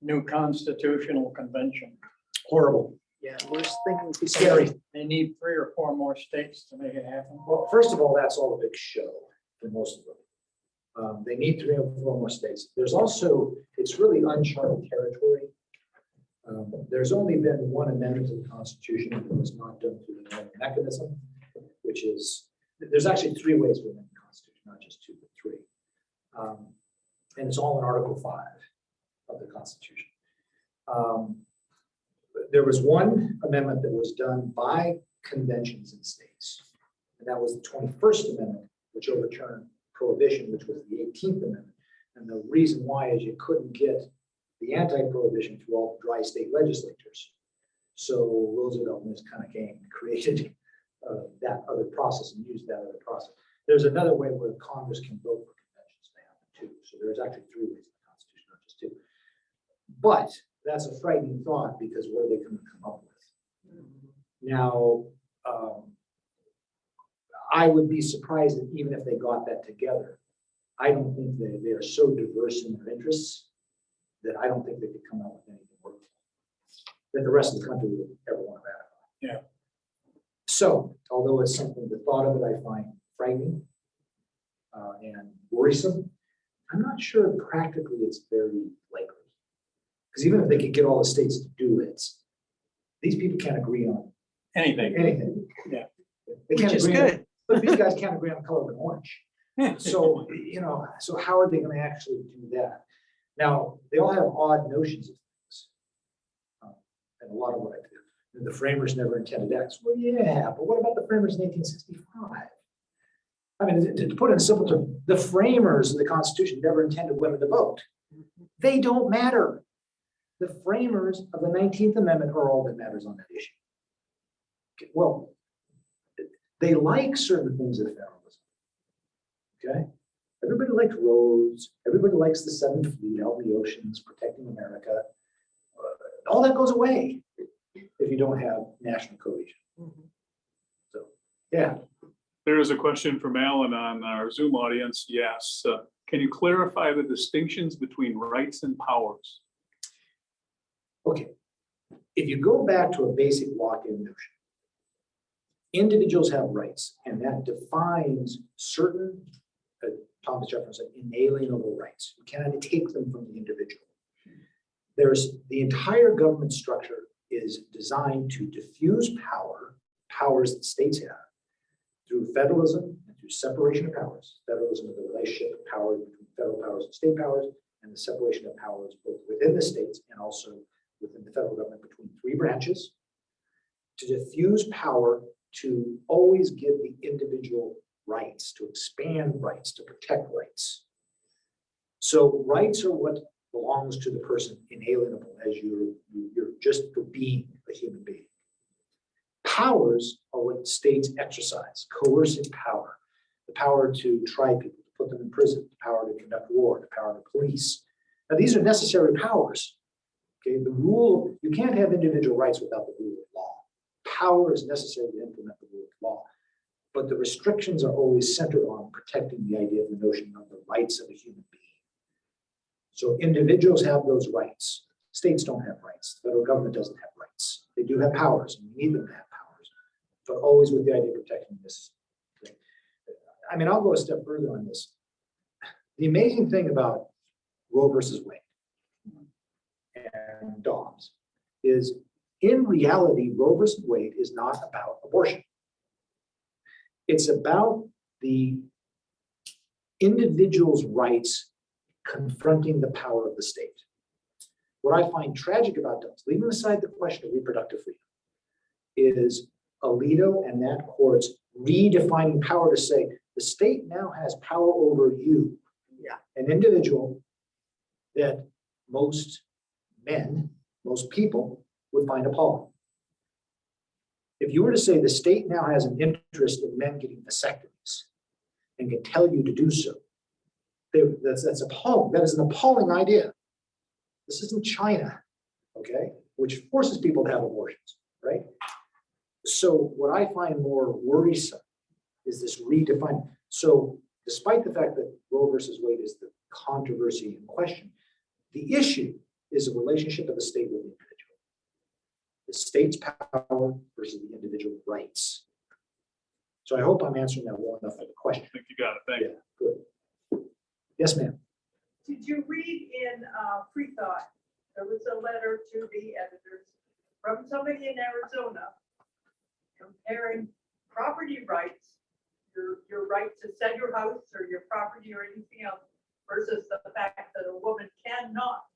a new constitutional convention? Horrible. yeah, worst thing would be Scary. They need 3 or 4 more states to make it happen. Well, first of all, that's all a big show for most of them. They need 3 or 4 more states. There's also, it's really uncharted territory. There's only been one amendment to the Constitution that was not done through the normal mechanism, which is, there's actually 3 ways to amend the Constitution, not just 2, but 3. And it's all in Article 5 of the Constitution. There was one amendment that was done by conventions in states, and that was the 21st Amendment, which overturned prohibition, which was the 18th Amendment. And the reason why is you couldn't get the anti-prohibition through all the dry state legislatures. So Roosevelt and his kind of gang created that other process and use that other process. There's another way where Congress can vote for conventions to happen too. So there's actually 3 ways in the Constitution, not just 2. But that's a frightening thought because what are they going to come up with? Now, I would be surprised that even if they got that together, I don't think they are so diverse in their interests that I don't think they could come out with anything workable that the rest of the country would ever want to ratify. Yeah. So, although it's something, the thought of it I find frightening and worrisome, I'm not sure practically it's very likely. Because even if they could get all the states to do it, these people can't agree on Anything. anything. Yeah. They can't Which is agree on- good. But these guys can't agree on the color of an orange. So, so how are they going to actually do that? Now, they all have odd notions of things. And a lot of what I do. The framers never intended X. Well, yeah, but what about the framers in 1865? I mean, to put it in simple terms, the framers of the Constitution never intended women to vote. They don't matter. The framers of the 19th Amendment are all that matters on that issue. Okay, well, they like certain things of federalism. Okay? Everybody likes roads. Everybody likes the Seventh Fleet out in the oceans, protecting America. All that goes away if you don't have national cohesion. So, yeah. There is a question from Alan on our Zoom audience. Yes. Can you clarify the distinctions between rights and powers? Okay. If you go back to a basic lock-in notion, individuals have rights, and that defines certain, Thomas Jefferson said, inalienable rights. You cannot take them from the individual. There's the entire government structure is designed to diffuse powers that states have, through federalism and through separation of powers. Federalism is the relationship of power between federal powers and state powers, and the separation of powers both within the states and also within the federal government between 3 branches, to diffuse power, to always give the individual rights, to expand rights, to protect rights. So rights are what belongs to the person, inalienable, as you're just for being a human being. Powers are what states exercise, coercive power, the power to try people, to put them in prison, the power to conduct war, the power to police. Now, these are necessary powers. Okay, the rule, you can't have individual rights without the rule of law. Power is necessary to implement the rule of law, but the restrictions are always centered on protecting the idea of the notion of the rights of a human being. So individuals have those rights. States don't have rights. The federal government doesn't have rights. They do have powers, and we need them to have powers, but always with the idea of protecting this thing. I mean, I'll go a step further on this. The amazing thing about Roe versus Wade and Dobbs is, in reality, Roe versus Wade is not about abortion. It's about the individual's rights confronting the power of the state. What I find tragic about Dobbs, leaving aside the question of reproductive freedom, is Alito and that court's redefining power to say the state now has power over you, an individual that most men, most people would find appalling. If you were to say the state now has an interest in men getting vasectomies and can tell you to do so, that's appalling. That is an appalling idea. This isn't China, okay, which forces people to have abortions, right? So what I find more worrisome is this redefining. So despite the fact that Roe versus Wade is the controversy in question, the issue is a relationship of the state with the individual. The state's power versus the individual rights. So I hope I'm answering that well enough for the question. I think you got it. Thank you. Yeah, good. Yes, ma'am. Did you read in Free Thought, there was a letter to the editors from somebody in Arizona comparing property rights, your right to sell your house or your property or anything else, versus the fact that a woman cannot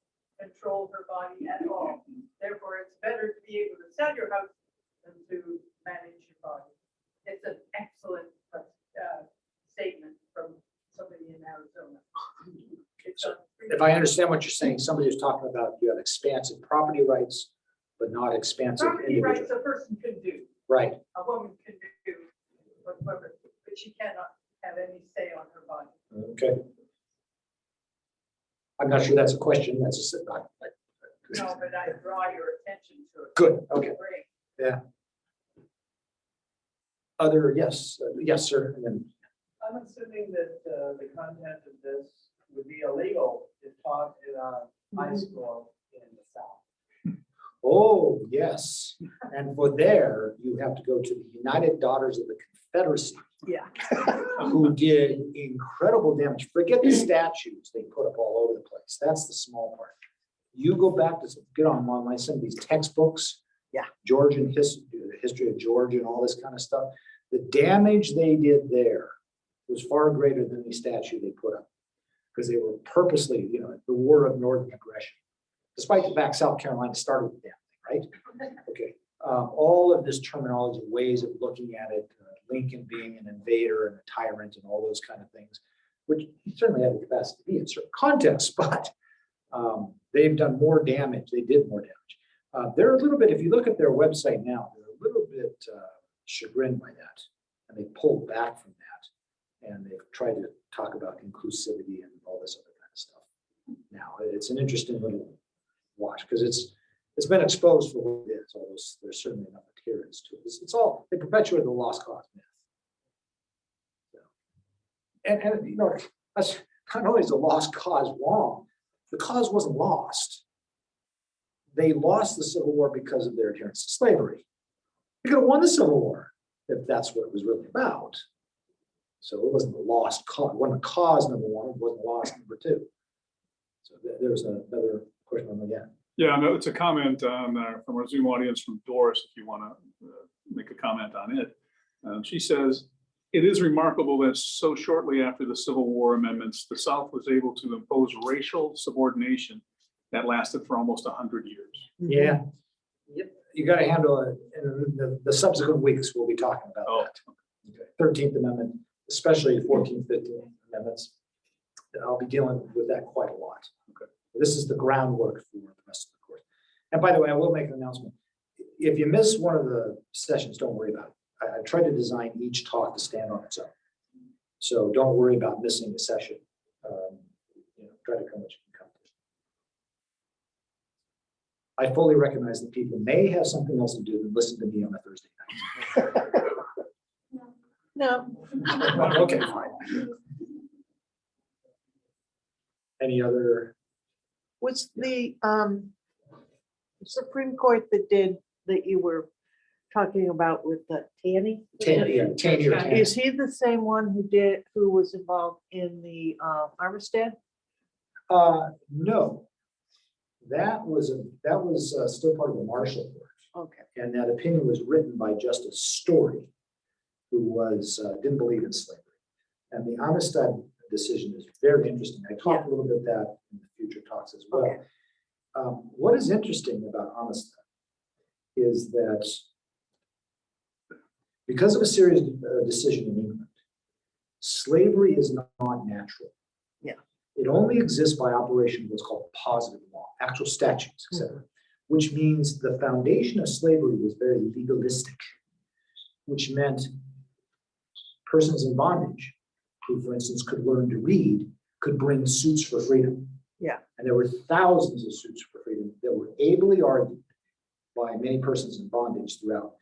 control her body at all. Therefore, it's better to be able to sell your house than to manage your body. It's an excellent statement from somebody in Arizona. If I understand what you're saying, somebody who's talking about you have expansive property rights, but not expansive Property rights individual. a person can do, Right. a woman can do. whoever, but she cannot have any say on her body. Okay. I'm not sure that's a question, that's a, No, but I draw your attention to it. good, okay. Great. Other, yes, yes, sir, and then, I'm assuming that the content of this would be illegal if taught in a high school in the South. oh, yes. And for there, you have to go to the United Daughters of the Confederacy, Yeah. who did incredible damage. Forget the statues they put up all over the place. That's the small part. You go back to, get online, some of these textbooks. Yeah. Georgian history, the history of Georgia and all this kind of stuff. The damage they did there was far greater than the statue they put up. Because they were purposely, the war of northern aggression. Despite the fact South Carolina started the damn thing, right? Okay. All of this terminology, ways of looking at it, Lincoln being an invader and a tyrant and all those kind of things, which he certainly had the capacity to be in certain contexts, but they've done more damage. They did more damage. They're a little bit, if you look at their website now, they're a little bit chagrined by that. And they pulled back from that. And they've tried to talk about inclusivity and all this other kind of stuff. Now, it's an interesting little watch because it's been exposed for what it is. Although there's certainly enough adherence to it. It's all, they perpetuate the lost cause myth. So, and that's not only is the lost cause wrong, the cause wasn't lost. They lost the Civil War because of their adherence to slavery. They could have won the Civil War if that's what it was really about. So it wasn't a lost cause. It wasn't a cause, number one. It wasn't lost, number two. So there's another question on again. Yeah, no, it's a comment on, from our Zoom audience from Doris, if you want to make a comment on it. She says, it is remarkable that so shortly after the Civil War amendments, the South was able to impose racial subordination that lasted for almost 100 years. Yeah. Yep. You got to handle it in the subsequent weeks. We'll be talking about that. Okay. 13th Amendment, especially 14th, 15th amendments. And I'll be dealing with that quite a lot. Okay. This is the groundwork for the rest of the course. And by the way, I will make an announcement. If you miss one of the sessions, don't worry about it. I tried to design each talk to stand on its own. So don't worry about missing a session. Try to come what you can come to. I fully recognize that people may have something else to do than listen to me on a Thursday night. No. Okay, fine. Any other? Was the Supreme Court that you were talking about with the Taney? Taney. Is he the same one who was involved in the Armistead? No. That was still part of the Marshall Court. Okay. And that opinion was written by Justice Story, who didn't believe in slavery. And the Armistead decision is very interesting. I talked a little bit about that in the future talks as well. Okay. What is interesting about Armistead is that because of a serious decision in England, slavery is not natural. Yeah. It only exists by operation of what's called positive law, actual statutes, etc., which means the foundation of slavery was very legalistic, which meant persons in bondage, who, for instance, could learn to read, could bring suits for freedom. Yeah. And there were thousands of suits for freedom that were ably argued by many persons in bondage throughout.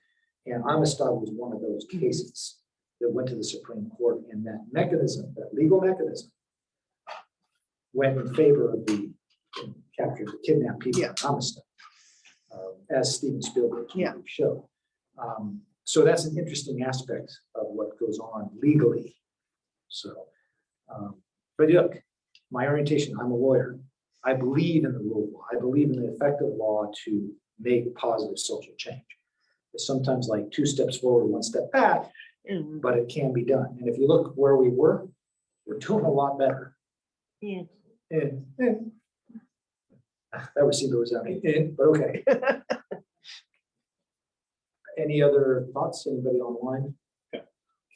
And Armistead was one of those cases that went to the Supreme Court, and that mechanism, that legal mechanism, went in favor of the captured, the kidnapped people in Armistead, as Steven Spielberg showed. So that's an interesting aspect of what goes on legally. So, but look, my orientation, I'm a lawyer. I believe in the rule of law. I believe in the effective law to make positive social change. It's sometimes like 2 steps forward, 1 step back, but it can be done. And if you look where we were, we're doing a lot better. Yeah. That receiver was out, but okay. Any other thoughts? Anybody online?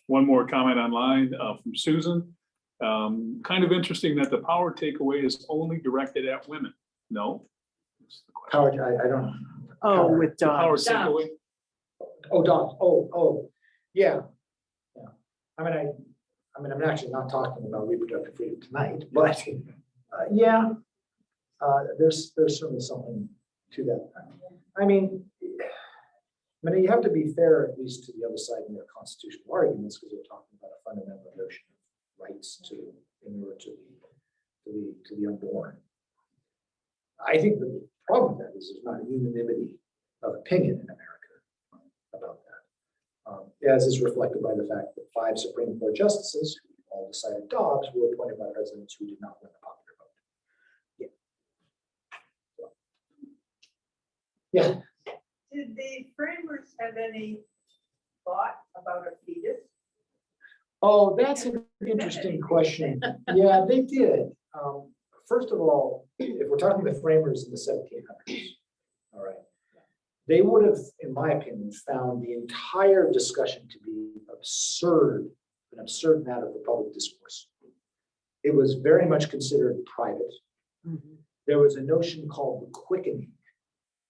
One more comment online from Susan. Kind of interesting that the power takeaway is only directed at women. No. That's the question. Power, I don't. Oh, with The power dogs. takeaway. Oh, dogs. Oh, yeah. I'm actually not talking about reproductive freedom tonight, but, yeah. There's certainly something to that. I mean, you have to be fair at least to the other side in their constitutional arguments, because they're talking about a fundamental notion of rights in order to the unborn. I think the problem with that is there's not a unanimity of opinion in America about that. As is reflected by the fact that 5 Supreme Court justices, who all decided Dobbs, were appointed by presidents who did not win the popular vote. Yeah. Did the framers have any thought about a fetus? Oh, that's an interesting question. Yeah, they did. First of all, if we're talking the framers in the 1700s, all right, they would have, in my opinion, found the entire discussion to be absurd, an absurd matter for public discourse. It was very much considered private. There was a notion called the quickening.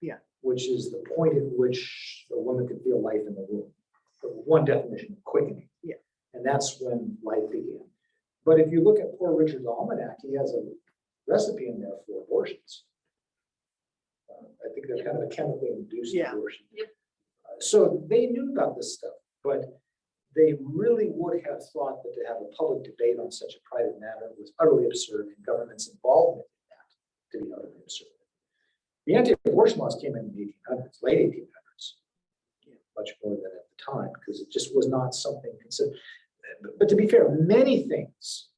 Yeah. Which is the point at which a woman could feel life in the womb. One definition of quickening. Yeah. And that's when life began. But if you look at Poor Richard's Almanac, he has a recipe in there for abortions. I think they're kind of a chemically induced Yeah. abortion. Yep. So they knew about this stuff, but they really would have thought that to have a public debate on such a private matter was utterly absurd, and government's involvement in that to be utterly absurd. The anti-abortion laws came in the 1800s, late 1800s, much more than at the time, because it just was not something considered. But to be fair, many things,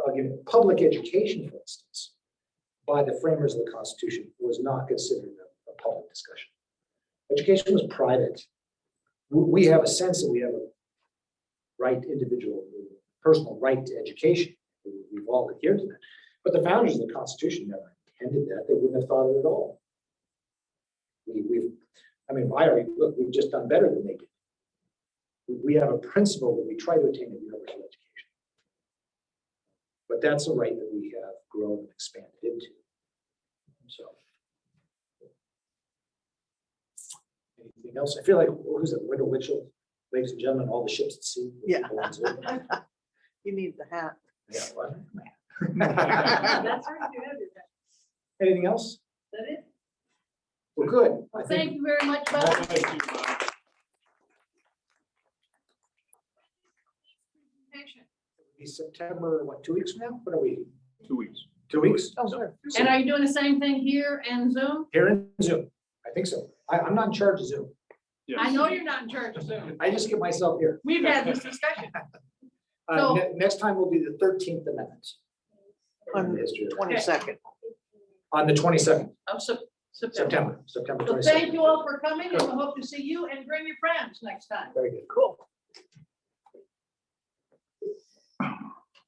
I'll give you public education, for instance, by the framers of the Constitution was not considered a public discussion. Education was private. We have a sense that we have a right, individual, personal right to education. We've all adhered to that. But the founders of the Constitution never intended that. They wouldn't have thought of it at all. Look, we've just done better than they did. We have a principle that we try to attain a universal education. But that's a right that we have grown and expanded into. So. Anything else? I feel like, who's it, Wendell Mitchell, ladies and gentlemen, all the ships at sea. Yeah. You need the hat. Yeah, what? That's right, you have it. Anything else? Is that it? Well, good. I Well, think thank you very much, Bob. Thank you, Bob. it'll be September, what, 2 weeks from now? What are we? 2 weeks. 2 weeks? Oh, sure. And are you doing the same thing here and Zoom? Here in Zoom. I think so. I'm not in charge of Zoom. Yes. I know you're not in charge of Zoom. I just get myself here. We've had this discussion. So- Next time will be the 13th Amendment. On The history of- 22nd. On the 22nd, Of September. September So 22nd. thank you all for coming, and we hope to see you and bring your friends next time. Very good. Cool.